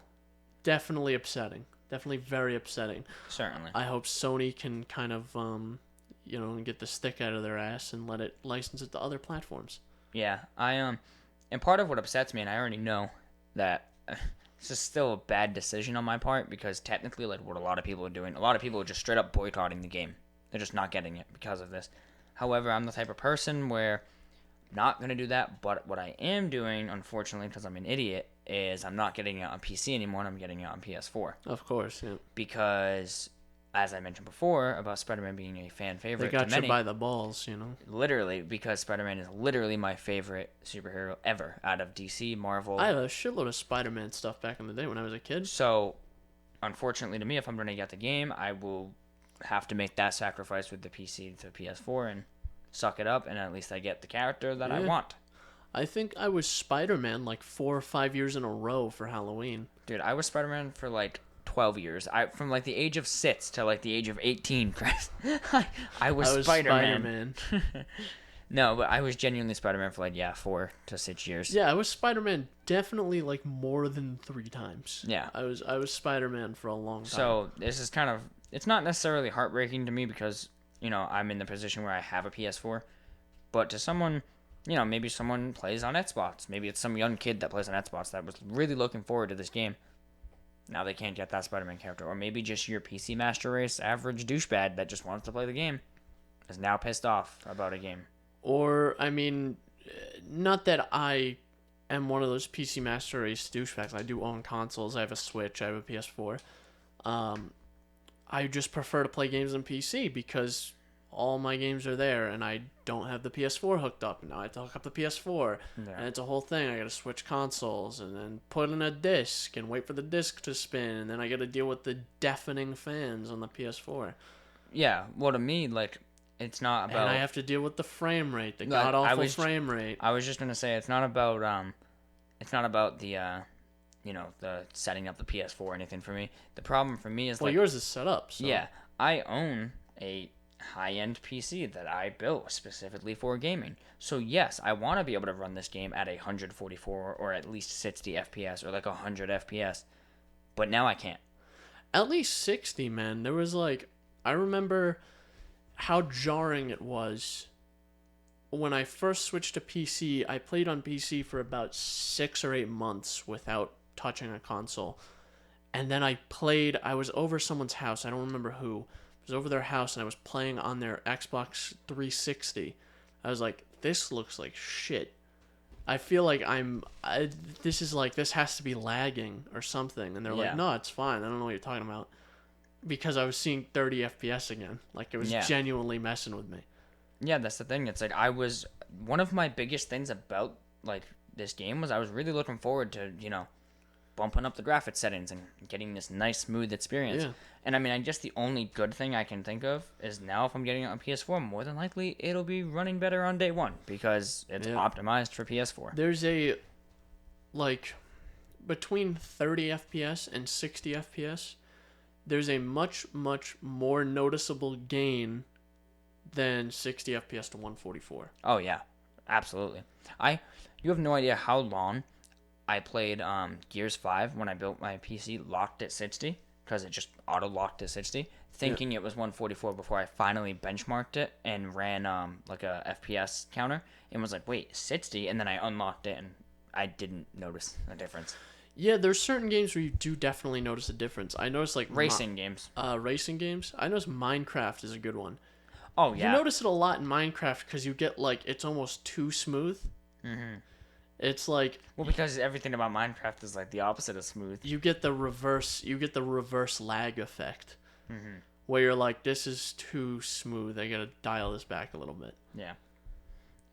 Speaker 1: definitely upsetting. Definitely very upsetting.
Speaker 2: Certainly.
Speaker 1: I hope Sony can kind of get the stick out of their ass and let it license it to other platforms.
Speaker 2: Yeah, and part of what upsets me, and I already know that this is still a bad decision on my part because technically, like what a lot of people are doing, a lot of people are just straight up boycotting the game. They're just not getting it because of this. However, I'm the type of person where I'm not gonna do that. But what I am doing, unfortunately, because I'm an idiot, is I'm not getting it on PC anymore, and I'm getting it on PS4
Speaker 1: Of course, yeah.
Speaker 2: because, as I mentioned before about Spider-Man being a fan
Speaker 1: They
Speaker 2: favorite
Speaker 1: got
Speaker 2: to many,
Speaker 1: you by the balls, you know.
Speaker 2: literally because Spider-Man is literally my favorite superhero ever out of DC, Marvel.
Speaker 1: I had a shitload of Spider-Man stuff back in the day when I was a kid.
Speaker 2: So, unfortunately to me, if I'm going to get the game, I will have to make that sacrifice with the PC to PS4 and suck it up, and at least I get the character that I
Speaker 1: Yeah.
Speaker 2: want.
Speaker 1: I think I was Spider-Man like 4 or 5 years in a row for Halloween.
Speaker 2: Dude, I was Spider-Man for like 12 years. From like the age of 6 to like the age of 18. Chris. I was Spider-Man. No, but I was genuinely Spider-Man for like 4 to 6 years.
Speaker 1: Yeah, I was Spider-Man definitely like more than 3 times.
Speaker 2: Yeah.
Speaker 1: I was Spider-Man for a long time.
Speaker 2: So this is kind of, it's not necessarily heartbreaking to me because, I'm in the position where I have a PS4. But to someone, maybe someone plays on Xbox. Maybe it's some young kid that plays on Xbox that was really looking forward to this game. Now they can't get that Spider-Man character. Or maybe just your PC Master Race average douchebag that just wants to play the game is now pissed off about a game.
Speaker 1: Or, I mean, not that I am one of those PC Master Race douchebags. I do own consoles. I have a Switch. I have a PS4. I just prefer to play games on PC because all my games are there and I don't have the PS4 hooked up. Now I have to hook up the PS4.
Speaker 2: Yeah.
Speaker 1: And it's a whole thing. I got to switch consoles and then put in a disc and wait for the disc to spin. And then I got to deal with the deafening fans on the PS4.
Speaker 2: Yeah, well, to me, like, it's not about...
Speaker 1: And I have to deal with the frame rate, the god-awful frame rate.
Speaker 2: I was just going to say, it's not about the, the setting up the PS4 or anything for me. The problem for me is,
Speaker 1: well, yours is set up, so...
Speaker 2: Yeah, I own a high-end PC that I built specifically for gaming. So, yes, I want to be able to run this game at 144 or at least 60 FPS or like 100 FPS. But now I can't.
Speaker 1: At least 60, man. There was, like... I remember how jarring it was when I first switched to PC. I played on PC for about 6 or 8 months without touching a console. And then I was over someone's house. I don't remember who. I was over their house and I was playing on their Xbox 360. I was like, this looks like shit. I feel like this has to be lagging or something. And they're like, no, it's fine. I don't know what you're talking about. Because I was seeing 30 FPS again. Like, it was genuinely messing with me.
Speaker 2: Yeah, that's the thing. It's like one of my biggest things about, like, this game was I was really looking forward to, bumping up the graphics settings and getting this nice, smooth experience.
Speaker 1: Yeah.
Speaker 2: And, I mean, I guess the only good thing I can think of is now if I'm getting it on PS4, more than likely it'll be running better on day one because it's optimized for PS4.
Speaker 1: There's between 30 FPS and 60 FPS, there's a much, much more noticeable gain than 60 FPS to 144.
Speaker 2: Oh, yeah. Absolutely. You have no idea how long I played Gears 5 when I built my PC locked at 60, because it just auto-locked at 60, thinking it was 144 before I finally benchmarked it and ran like a FPS counter and was like, wait, 60? And then I unlocked it and I didn't notice a difference.
Speaker 1: Yeah, there's certain games where you do definitely notice a difference. I noticed like
Speaker 2: racing games.
Speaker 1: Racing games. I noticed Minecraft is a good one.
Speaker 2: Oh yeah.
Speaker 1: You notice it a lot in Minecraft because you get like it's almost too smooth.
Speaker 2: Mm-hmm.
Speaker 1: It's like
Speaker 2: because everything about Minecraft is like the opposite of smooth.
Speaker 1: You get the reverse lag effect, where you're like, this is too smooth. I gotta dial this back a little bit.
Speaker 2: Yeah.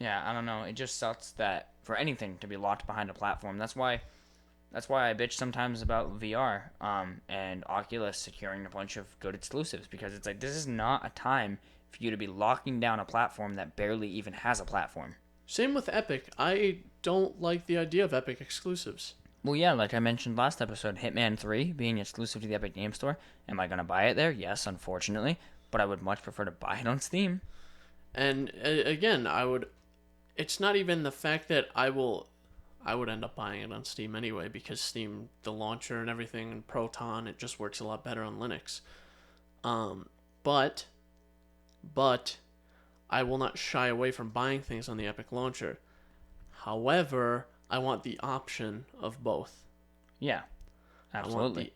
Speaker 2: Yeah, I don't know. It just sucks that for anything to be locked behind a platform. That's why I bitch sometimes about VR and Oculus securing a bunch of good exclusives, because it's like this is not a time for you to be locking down a platform that barely even has a platform.
Speaker 1: Same with Epic. I don't like the idea of Epic exclusives.
Speaker 2: Well, yeah, like I mentioned last episode, Hitman 3 being exclusive to the Epic Game Store. Am I going to buy it there? Yes, unfortunately, but I would much prefer to buy it on Steam.
Speaker 1: And again, I would. It's not even the fact that I would end up buying it on Steam anyway, because Steam, the launcher and everything, and Proton, it just works a lot better on Linux. Um, but I will not shy away from buying things on the Epic launcher. However, I want the option of both.
Speaker 2: Yeah, absolutely.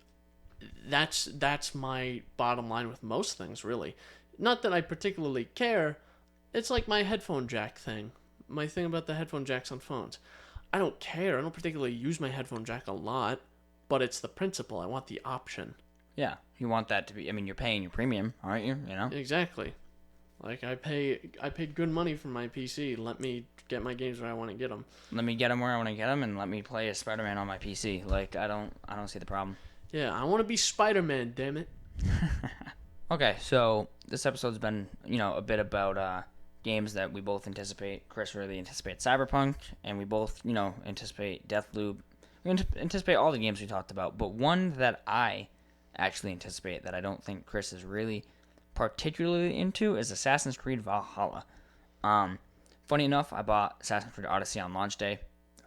Speaker 1: That's my bottom line with most things, really. Not that I particularly care. It's like my headphone jack thing. My thing about the headphone jacks on phones. I don't care. I don't particularly use my headphone jack a lot, but it's the principle. I want the option.
Speaker 2: Yeah, you want that to be. I mean, you're paying your premium, aren't you? You know.
Speaker 1: Exactly. Like I paid good money for my PC. Let me get my games where I want to get them.
Speaker 2: Let me get them where I want to get them, and let me play as Spider-Man on my PC. Like I don't see the problem.
Speaker 1: Yeah, I want to be Spider-Man. Damn it.
Speaker 2: Okay, so this episode's been a bit about games that we both anticipate. Chris really anticipates Cyberpunk, and we both anticipate Deathloop. We anticipate all the games we talked about, but one that I actually anticipate that I don't think Chris is really particularly into is Assassin's Creed Valhalla. Funny enough, I bought Assassin's Creed Odyssey on launch day.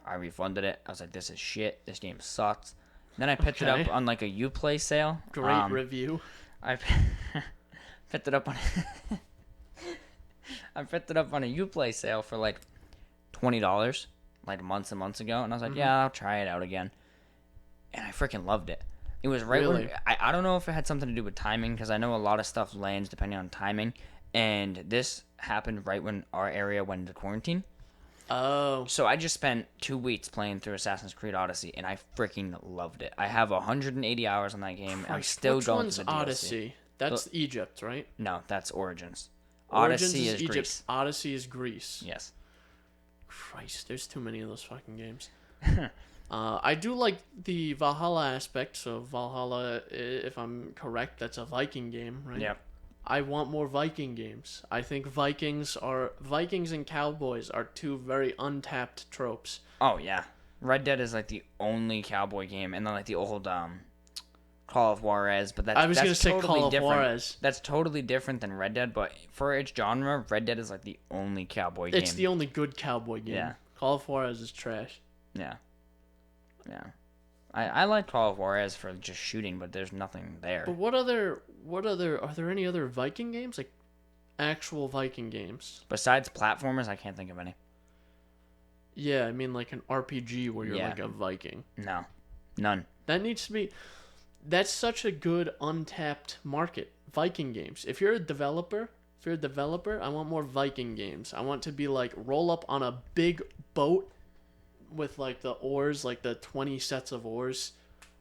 Speaker 2: I refunded it. I was like, this is shit. This game sucks. Then I picked it up on like a Uplay sale.
Speaker 1: Great review.
Speaker 2: I picked it up on I picked it up on a Uplay sale for like $20, like months and months ago, and I was like, yeah, I'll try it out again. And I freaking loved it. It was right
Speaker 1: Really?
Speaker 2: when I don't know if it had something to do with timing, because I know a lot of stuff lands depending on timing, and this happened right when our area went into quarantine.
Speaker 1: Oh.
Speaker 2: So I just spent 2 weeks playing through Assassin's Creed Odyssey, and I freaking loved it. I have 180 hours on that game. I'm still
Speaker 1: Which
Speaker 2: going
Speaker 1: one's
Speaker 2: to the DLC.
Speaker 1: Odyssey? That's Egypt, right?
Speaker 2: No, that's Origins.
Speaker 1: Origins
Speaker 2: Odyssey is
Speaker 1: Egypt.
Speaker 2: Greece.
Speaker 1: Odyssey is Greece.
Speaker 2: Yes.
Speaker 1: Christ, there's too many of those fucking games. I do like the Valhalla aspect. So Valhalla, if I'm correct, that's a Viking game, right?
Speaker 2: Yep.
Speaker 1: I want more Viking games. I think Vikings and cowboys are two very untapped tropes.
Speaker 2: Oh yeah, Red Dead is like the only cowboy game, and then like the old Call of Juarez, but
Speaker 1: I was
Speaker 2: that's
Speaker 1: gonna say
Speaker 2: totally
Speaker 1: Call of
Speaker 2: different.
Speaker 1: Juarez.
Speaker 2: That's totally different than Red Dead, but for its genre, Red Dead is like the only cowboy game.
Speaker 1: It's the only good cowboy game.
Speaker 2: Yeah.
Speaker 1: Call of Juarez is trash.
Speaker 2: Yeah. I like Call of Juarez for just shooting, but there's nothing there.
Speaker 1: But what other are there any other Viking games, like actual Viking games?
Speaker 2: Besides platformers, I can't think of any.
Speaker 1: Yeah, I mean like an RPG where you're
Speaker 2: Yeah.
Speaker 1: like a Viking.
Speaker 2: No, none.
Speaker 1: That needs to be. That's such a good untapped market. Viking games. If you're a developer, I want more Viking games. I want to be like roll up on a big boat with like the oars, like the 20 sets of oars,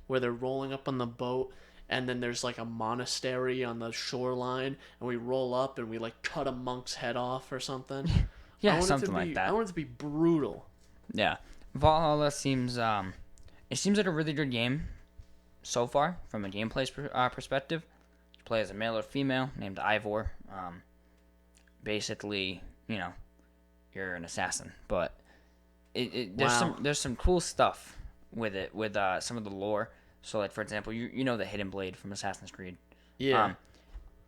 Speaker 1: where they're rolling up on the boat, and then there's like a monastery on the shoreline, and we roll up and we like cut a monk's head off or something.
Speaker 2: Yeah, something like that.
Speaker 1: I want it to be brutal.
Speaker 2: Yeah, Valhalla seems it seems like a really good game so far from a gameplay perspective. You play as a male or female named Ivor. Basically, you're an assassin, but there's some cool stuff with it, with some of the lore. So like for example, you know the hidden blade from Assassin's Creed.
Speaker 1: Yeah.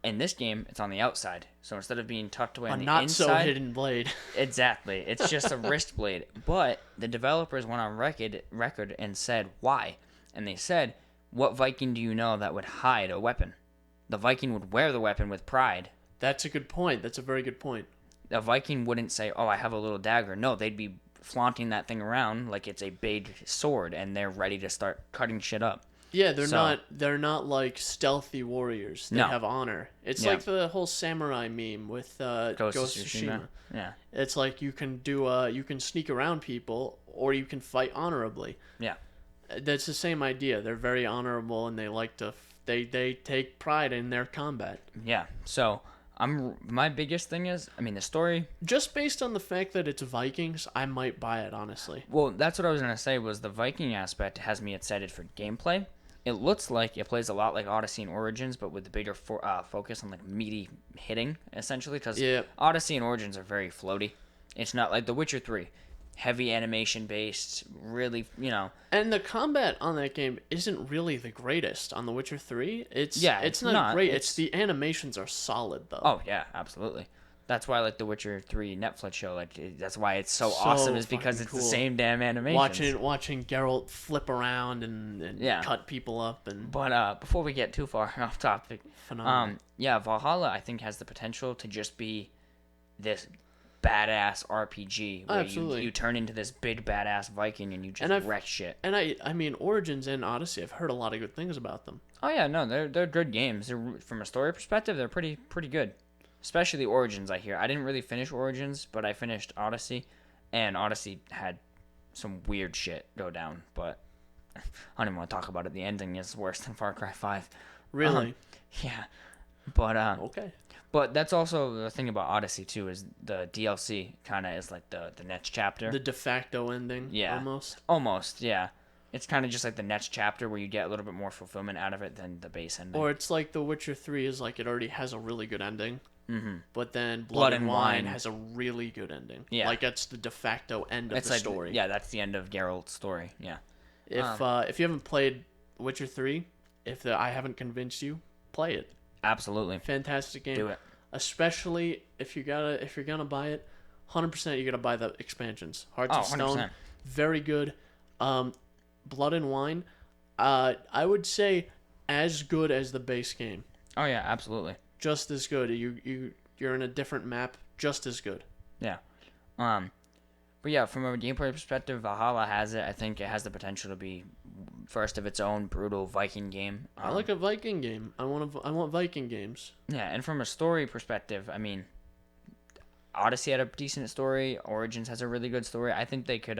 Speaker 2: In this game, it's on the outside. So instead of being tucked away
Speaker 1: A
Speaker 2: on the
Speaker 1: not
Speaker 2: inside,
Speaker 1: so hidden blade.
Speaker 2: exactly, it's just a wrist blade. But the developers went on record and said why, and they said, "What Viking do you know that would hide a weapon? The Viking would wear the weapon with pride."
Speaker 1: That's a good point. That's a very good point.
Speaker 2: A Viking wouldn't say, "Oh, I have a little dagger." No, they'd be flaunting that thing around like it's a big sword, and they're ready to start cutting shit up.
Speaker 1: Yeah, they're not like stealthy warriors. They
Speaker 2: No.
Speaker 1: have honor. It's
Speaker 2: Yeah.
Speaker 1: like the whole samurai meme with Ghost of Tsushima.
Speaker 2: Yeah.
Speaker 1: It's like you can sneak around people or you can fight honorably.
Speaker 2: Yeah.
Speaker 1: That's the same idea. They're very honorable and they like to they take pride in their combat.
Speaker 2: Yeah. So, My biggest thing is, I mean, the story.
Speaker 1: Just based on the fact that it's Vikings, I might buy it, honestly.
Speaker 2: Well, that's what I was gonna say. Was the Viking aspect has me excited for gameplay. It looks like it plays a lot like Odyssey and Origins, but with the bigger focus on like meaty hitting, essentially. Because
Speaker 1: Yeah.
Speaker 2: Odyssey and Origins are very floaty. It's not like The Witcher 3, heavy animation based. Really,
Speaker 1: And the combat on that game isn't really the greatest on The Witcher 3. It's
Speaker 2: it's
Speaker 1: not
Speaker 2: not.
Speaker 1: great.
Speaker 2: It's-
Speaker 1: It's the animations are solid though.
Speaker 2: Oh yeah, absolutely. That's why like The Witcher 3 Netflix show. That's why it's so
Speaker 1: So
Speaker 2: awesome. Is because
Speaker 1: fucking
Speaker 2: it's
Speaker 1: cool.
Speaker 2: the same damn animations.
Speaker 1: Watching Geralt flip around and
Speaker 2: Yeah.
Speaker 1: cut people up and
Speaker 2: But before we get too far off topic,
Speaker 1: phenomenal.
Speaker 2: yeah, Valhalla I think has the potential to just be this badass RPG where
Speaker 1: Absolutely.
Speaker 2: you turn into this big badass Viking and you just
Speaker 1: And
Speaker 2: wreck shit.
Speaker 1: And I mean Origins and Odyssey, I've heard a lot of good things about them.
Speaker 2: Oh yeah, no, they're good games. From a story perspective, they're pretty good. Especially Origins, I hear. I didn't really finish Origins, but I finished Odyssey, and Odyssey had some weird shit go down. But I don't even want to talk about it. The ending is worse than Far Cry 5.
Speaker 1: Really?
Speaker 2: Yeah, but
Speaker 1: Okay.
Speaker 2: But that's also the thing about Odyssey too is the DLC kind of is like the next chapter.
Speaker 1: The de facto ending.
Speaker 2: Yeah.
Speaker 1: Almost.
Speaker 2: Yeah. It's kind of just like the next chapter where you get a little bit more fulfillment out of it than the base ending.
Speaker 1: Or it's like The Witcher 3 is like it already has a really good ending.
Speaker 2: Mm-hmm.
Speaker 1: But then Blood and Wine has a really good ending.
Speaker 2: Yeah.
Speaker 1: Like it's the de facto end of
Speaker 2: It's
Speaker 1: the
Speaker 2: like,
Speaker 1: story.
Speaker 2: yeah, that's the end of Geralt's story. Yeah.
Speaker 1: If you haven't played Witcher 3, I haven't convinced you, play it.
Speaker 2: Absolutely.
Speaker 1: Fantastic game.
Speaker 2: Do it.
Speaker 1: Especially if you're gonna buy it, 100% you gotta buy the expansions. Hearts
Speaker 2: Oh,
Speaker 1: of Stone,
Speaker 2: 100%.
Speaker 1: very good. Blood and Wine, I would say as good as the base game.
Speaker 2: Oh yeah, absolutely.
Speaker 1: Just as good. You're in a different map, just as good.
Speaker 2: Yeah. But yeah, from a gameplay perspective, Valhalla has it. I think it has the potential to be first of its own brutal Viking game.
Speaker 1: I like a Viking game. I want Viking games.
Speaker 2: Yeah, and from a story perspective, I mean, Odyssey had a decent story. Origins has a really good story. I think they could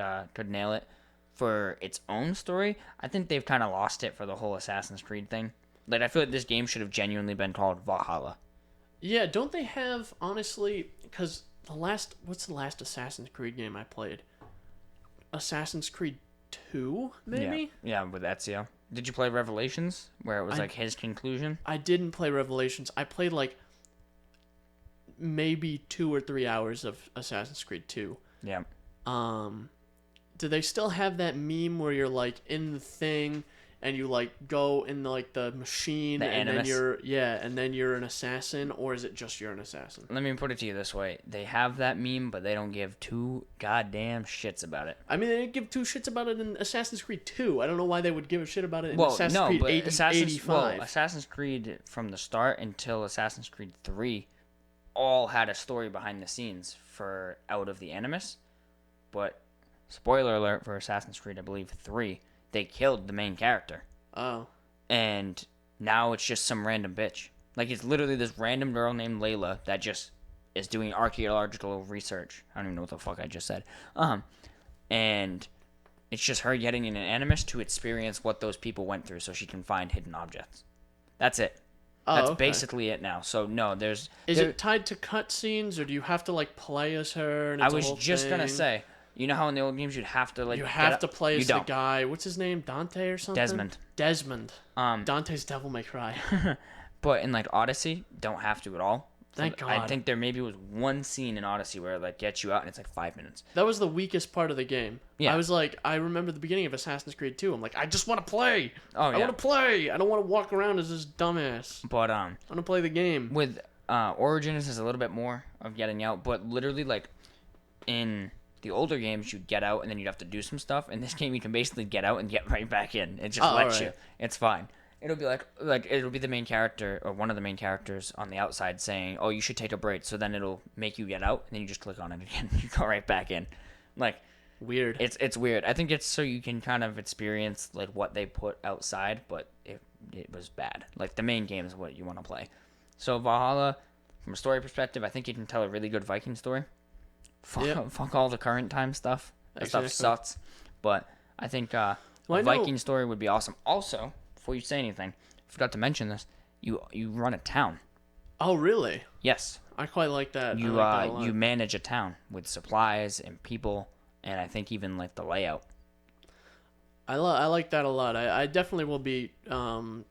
Speaker 2: nail it for its own story. I think they've kind of lost it for the whole Assassin's Creed thing. Like, I feel like this game should have genuinely been called Valhalla.
Speaker 1: Yeah, don't they have, honestly, because what's the last Assassin's Creed game I played? Assassin's Creed 2, maybe?
Speaker 2: Yeah, with Ezio. Did you play Revelations, where it was like his conclusion?
Speaker 1: I didn't play Revelations. I played like maybe 2 or 3 hours of Assassin's Creed 2.
Speaker 2: Yeah.
Speaker 1: Do they still have that meme where you're like in the thing and you like go in like the machine
Speaker 2: The
Speaker 1: and
Speaker 2: Animus.
Speaker 1: then you're an assassin, or is it just you're an assassin?
Speaker 2: Let me put it to you this way. They have that meme, but they don't give two goddamn shits about it.
Speaker 1: I mean, they didn't give 2 shits about it in Assassin's Creed 2. I don't know why they would give a shit about it in
Speaker 2: Well,
Speaker 1: Assassin's
Speaker 2: no,
Speaker 1: Creed
Speaker 2: but
Speaker 1: 85.
Speaker 2: Assassin's Creed from the start until Assassin's Creed 3 all had a story behind the scenes for Out of the Animus. But, spoiler alert for Assassin's Creed, I believe, 3, they killed the main character.
Speaker 1: Oh.
Speaker 2: And now it's just some random bitch. Like, it's literally this random girl named Layla that just is doing archaeological research. I don't even know what the fuck I just said. And it's just her getting in an animus to experience what those people went through so she can find hidden objects. That's it.
Speaker 1: Oh,
Speaker 2: That's
Speaker 1: okay.
Speaker 2: basically it now. So, no,
Speaker 1: Is it tied to cutscenes, or do you have to like play as her? And
Speaker 2: I
Speaker 1: it's a
Speaker 2: was
Speaker 1: whole
Speaker 2: just going to
Speaker 1: thing?
Speaker 2: say, you know how in the old games you'd have to, like...
Speaker 1: You have to play
Speaker 2: You
Speaker 1: as the
Speaker 2: don't.
Speaker 1: guy. What's his name? Dante or something? Desmond. Dante's Devil May Cry.
Speaker 2: But in, like, Odyssey, don't have to at all.
Speaker 1: Thank God.
Speaker 2: I think there maybe was one scene in Odyssey where it, like, gets you out and it's, like, 5 minutes.
Speaker 1: That was the weakest part of the game.
Speaker 2: Yeah.
Speaker 1: I was like, I remember the beginning of Assassin's Creed 2. I'm like, I just want to play.
Speaker 2: Oh, yeah.
Speaker 1: I want to play. I don't want to walk around as this dumbass.
Speaker 2: But,
Speaker 1: I want to play the game.
Speaker 2: with Origins is a little bit more of getting out, but literally, like, in the older games, you'd get out and then you'd have to do some stuff. In this game, you can basically get out and get right back in. It just lets you.
Speaker 1: alright.
Speaker 2: It's fine. It'll be like it'll be the main character or one of the main characters on the outside saying, "Oh, you should take a break." So then it'll make you get out, and then you just click on it again. You go right back in. Like,
Speaker 1: Weird.
Speaker 2: it's weird. I think it's so you can kind of experience like what they put outside, but it was bad. Like, the main game is what you want to play. So Valhalla, from a story perspective, I think you can tell a really good Viking story. Fuck all the current time stuff. That stuff
Speaker 1: Exactly.
Speaker 2: sucks. But I think
Speaker 1: Well, I
Speaker 2: a
Speaker 1: know-
Speaker 2: Viking story would be awesome. Also, before you say anything, I forgot to mention this. You run a town.
Speaker 1: Oh, really?
Speaker 2: Yes.
Speaker 1: I quite like that. I
Speaker 2: You
Speaker 1: like that a lot.
Speaker 2: you manage a town with supplies and people, and I think even like the layout.
Speaker 1: I like that a lot. I definitely will be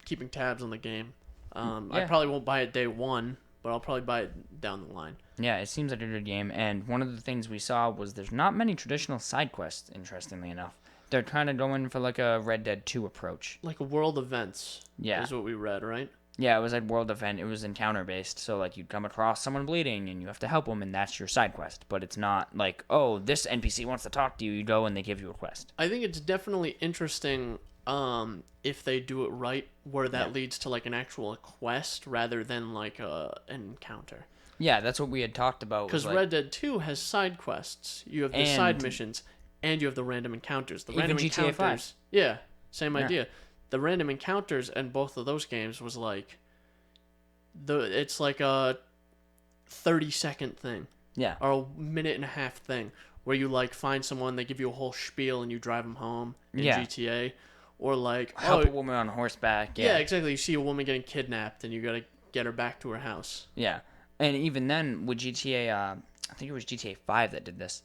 Speaker 1: keeping tabs on the game. I
Speaker 2: Yeah.
Speaker 1: probably won't buy it day one, but I'll probably buy it down the line.
Speaker 2: Yeah, it seems like a good game, and one of the things we saw was there's not many traditional side quests, interestingly enough. They're kind of going for like a Red Dead 2 approach.
Speaker 1: Like world events
Speaker 2: Yeah.
Speaker 1: is what we read, right?
Speaker 2: Yeah, it was like world event. It was encounter based, so like you'd come across someone bleeding and you have to help them, and that's your side quest. But it's not like, oh, this NPC wants to talk to you. You go and they give you a quest.
Speaker 1: I think it's definitely interesting if they do it right, where that
Speaker 2: Yeah.
Speaker 1: leads to like an actual quest rather than like an encounter.
Speaker 2: Yeah, that's what we had talked about.
Speaker 1: Because
Speaker 2: Like,
Speaker 1: Red Dead 2 has side quests. You have the side
Speaker 2: and
Speaker 1: missions, and you have the random encounters. The
Speaker 2: even
Speaker 1: random
Speaker 2: GTA 5.
Speaker 1: encounters, yeah, same
Speaker 2: Yeah.
Speaker 1: idea. The random encounters in both of those games was like it's like a 30-second thing
Speaker 2: Yeah.
Speaker 1: or a minute and a half thing where you like find someone, they give you a whole spiel, and you drive them home in
Speaker 2: Yeah.
Speaker 1: GTA, or like
Speaker 2: Help a woman on horseback.
Speaker 1: yeah, exactly. You see a woman getting kidnapped, and you gotta get her back to her house.
Speaker 2: Yeah. And even then, with GTA, I think it was GTA 5 that did this.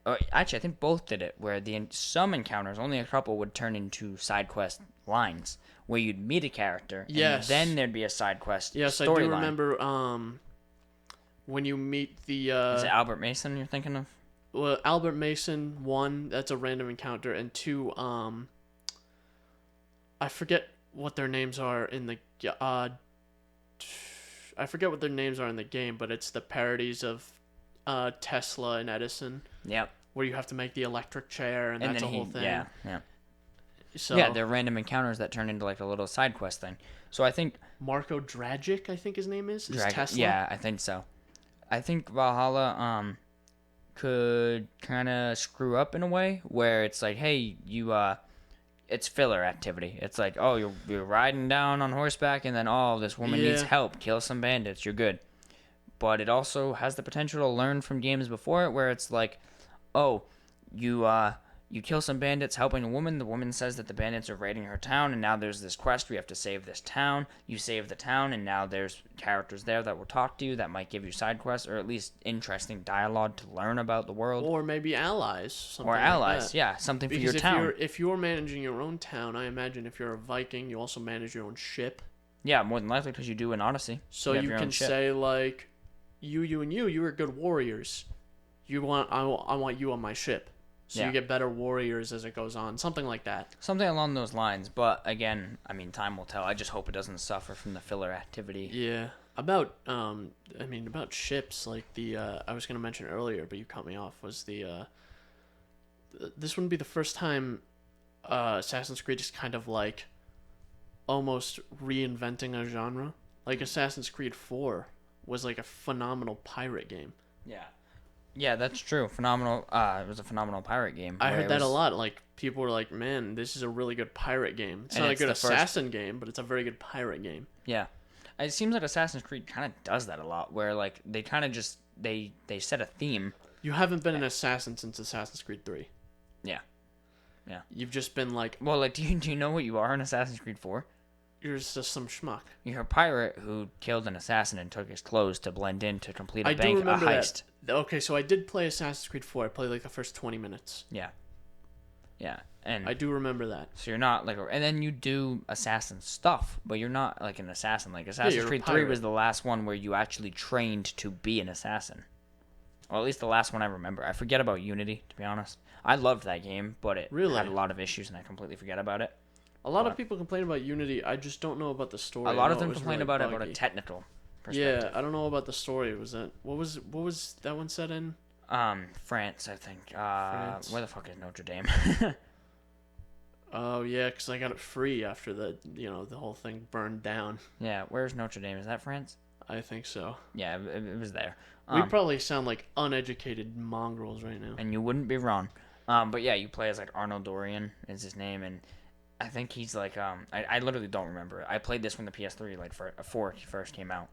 Speaker 2: Or actually, I think both did it, where some encounters, only a couple, would turn into side quest lines, where you'd meet a character,
Speaker 1: Yes.
Speaker 2: and then there'd be a side quest
Speaker 1: Yes, I
Speaker 2: storyline.
Speaker 1: do remember when you meet the
Speaker 2: Is it Albert Mason you're thinking of?
Speaker 1: well, Albert Mason, one, that's a random encounter, and two, I forget what their names are in the I forget what their names are in the game, but it's the parodies of Tesla and Edison,
Speaker 2: Yep.
Speaker 1: where you have to make the electric chair, and that's
Speaker 2: then
Speaker 1: a whole thing.
Speaker 2: Yeah, yeah.
Speaker 1: So
Speaker 2: Yeah, they're random encounters that turn into like a little side quest thing. So I think
Speaker 1: Marco Dragic, I think his name is Tesla.
Speaker 2: Yeah, I think so. I think Valhalla could kind of screw up in a way where it's like, hey, it's filler activity. It's like, oh, you're riding down on horseback, and then oh, this woman needs
Speaker 1: Yeah.
Speaker 2: help. Kill some bandits. You're good. But it also has the potential to learn from games before it, where it's like, oh, you kill some bandits helping a woman. The woman says that the bandits are raiding her town, and now there's this quest. We have to save this town. You save the town, and now there's characters there that will talk to you that might give you side quests, or at least interesting dialogue to learn about the world.
Speaker 1: Or maybe allies. Something
Speaker 2: Or
Speaker 1: like
Speaker 2: allies,
Speaker 1: that.
Speaker 2: yeah, something
Speaker 1: Because
Speaker 2: for your town.
Speaker 1: if you're managing your own town, I imagine if you're a Viking, you also manage your own ship.
Speaker 2: Yeah, more than likely because you do in Odyssey.
Speaker 1: So
Speaker 2: have
Speaker 1: you
Speaker 2: your own
Speaker 1: can
Speaker 2: ship.
Speaker 1: say like, you are good warriors. I want you on my ship. So
Speaker 2: Yeah.
Speaker 1: you get better warriors as it goes on. Something like that.
Speaker 2: Something along those lines. But again, I mean, time will tell. I just hope it doesn't suffer from the filler activity.
Speaker 1: Yeah. About ships, like the I was gonna mention earlier, but you cut me off. Was this wouldn't be the first time Assassin's Creed is kind of like almost reinventing a genre. Like Assassin's Creed 4 was like a phenomenal pirate game.
Speaker 2: Yeah. Yeah, that's true. Phenomenal. It was a phenomenal pirate game.
Speaker 1: I
Speaker 2: where
Speaker 1: heard
Speaker 2: it
Speaker 1: that a
Speaker 2: was-
Speaker 1: lot. Like people were like, "Man, this is a really good pirate game. It's
Speaker 2: And
Speaker 1: not
Speaker 2: it's
Speaker 1: a good
Speaker 2: the first-
Speaker 1: assassin game, but it's a very good pirate game."
Speaker 2: Yeah. It seems like Assassin's Creed kind of does that a lot, where like they kind of just they set a theme.
Speaker 1: You haven't been an assassin since Assassin's Creed 3.
Speaker 2: Yeah. Yeah.
Speaker 1: You've just been like,
Speaker 2: Well, like, do you know what you are in Assassin's Creed 4?
Speaker 1: you're just some schmuck.
Speaker 2: You're a pirate who killed an assassin and took his clothes to blend in to complete a
Speaker 1: I do
Speaker 2: bank
Speaker 1: remember
Speaker 2: heist.
Speaker 1: that. Okay, so I did play Assassin's Creed 4. I played like the first 20 minutes.
Speaker 2: Yeah. Yeah. And
Speaker 1: I do remember that.
Speaker 2: so you're not like, and then you do assassin stuff, but you're not like an assassin. Like Assassin's
Speaker 1: you're a
Speaker 2: Creed 3
Speaker 1: pirate.
Speaker 2: was the last one where you actually trained to be an assassin. Or at least the last one I remember. I forget about Unity, to be honest. I loved that game, but it
Speaker 1: Really?
Speaker 2: had a lot of issues, and I completely forget about it.
Speaker 1: A lot of
Speaker 2: But-
Speaker 1: people complain about Unity. I just don't know about the story.
Speaker 2: A lot
Speaker 1: I
Speaker 2: of
Speaker 1: know
Speaker 2: them
Speaker 1: it was
Speaker 2: complain
Speaker 1: really
Speaker 2: about it about a
Speaker 1: buggy.
Speaker 2: technical perspective.
Speaker 1: Yeah, I don't know about the story. Was that what was that one set in?
Speaker 2: France, I think.
Speaker 1: France.
Speaker 2: Where the fuck is Notre Dame?
Speaker 1: Oh yeah, because I got it free after the whole thing burned down.
Speaker 2: Yeah, where's Notre Dame? Is that France?
Speaker 1: I think so.
Speaker 2: Yeah, it was there.
Speaker 1: We probably sound like uneducated mongrels right now.
Speaker 2: And you wouldn't be wrong. But yeah, you play as like Arnold Dorian is his name, and I think he's like I literally don't remember it. I played this when the PS3 like for 4 first came out.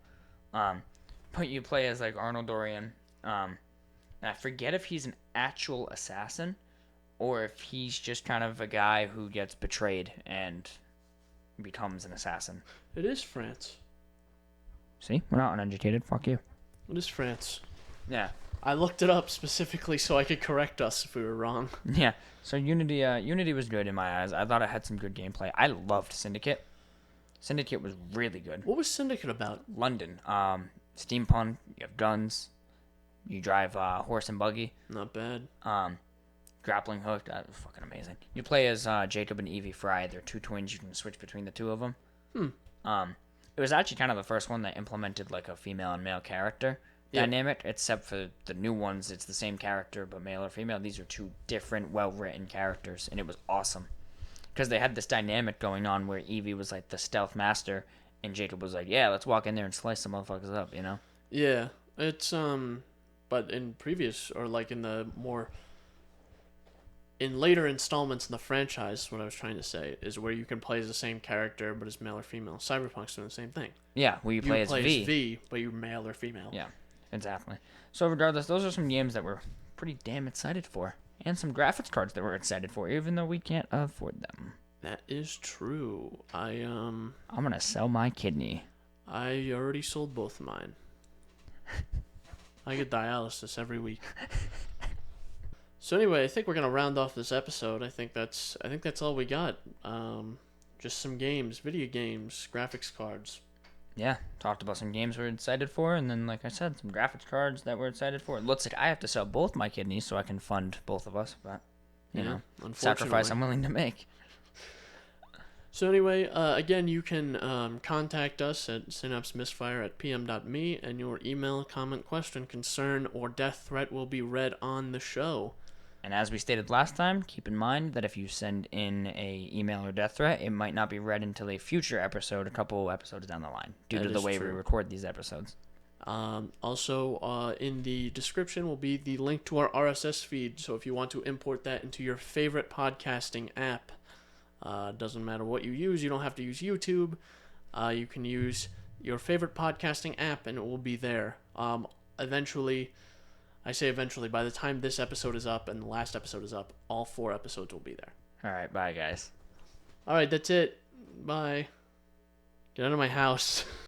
Speaker 2: But you play as like Arnold Dorian. And I forget if he's an actual assassin or if he's just kind of a guy who gets betrayed and becomes an assassin.
Speaker 1: It is France.
Speaker 2: See, we're not uneducated. Fuck you.
Speaker 1: What is France?
Speaker 2: Yeah.
Speaker 1: I looked it up specifically so I could correct us if we were wrong.
Speaker 2: Yeah. So Unity was good in my eyes. I thought it had some good gameplay. I loved Syndicate. Syndicate was really good.
Speaker 1: What was Syndicate about?
Speaker 2: London. Steampunk. You have guns. You drive horse and buggy.
Speaker 1: Not bad.
Speaker 2: Grappling hook. That was fucking amazing. You play as Jacob and Evie Fry. They're two twins. You can switch between the two of them. It was actually kind of the first one that implemented like a female and male character dynamic, except for the new ones. It's the same character, but male or female. These are two different, well-written characters, and it was awesome. Because they had this dynamic going on where Evie was like the stealth master, and Jacob was like, yeah, let's walk in there and slice some motherfuckers up, you know?
Speaker 1: Yeah, it's, but in previous, or like in the more, in later installments in the franchise, what I was trying to say, is where you can play as the same character, but as male or female. Cyberpunk's doing the same thing.
Speaker 2: Yeah, where you play as V.
Speaker 1: As V, but you're male or female.
Speaker 2: Yeah, exactly. So regardless, those are some games that we're pretty damn excited for. And some graphics cards that we're excited for, even though we can't afford them.
Speaker 1: That is true. I'm
Speaker 2: gonna sell my kidney.
Speaker 1: I already sold both of mine. I get dialysis every week. So anyway, I think we're gonna round off this episode. I think that's all we got. Just some games, video games, graphics cards.
Speaker 2: Yeah, talked about some games we're excited for, and then, like I said, some graphics cards that we're excited for. It looks like I have to sell both my kidneys so I can fund both of us, but, you know, sacrifice I'm willing to make.
Speaker 1: So anyway, again, you can contact us at Synapse Misfire at pm.me, and your email, comment, question, concern, or death threat will be read on the show.
Speaker 2: And as we stated last time, keep in mind that if you send in a email or death threat, it might not be read until a future episode, a couple episodes down the line, due to the way we record these episodes.
Speaker 1: Also, in the description will be the link to our RSS feed, so if you want to import that into your favorite podcasting app, doesn't matter what you use, you don't have to use YouTube, you can use your favorite podcasting app and it will be there. Eventually, I say eventually, by the time this episode is up and the last episode is up, all 4 episodes will be there.
Speaker 2: Alright, bye guys.
Speaker 1: Alright, that's it. Bye. Get out of my house.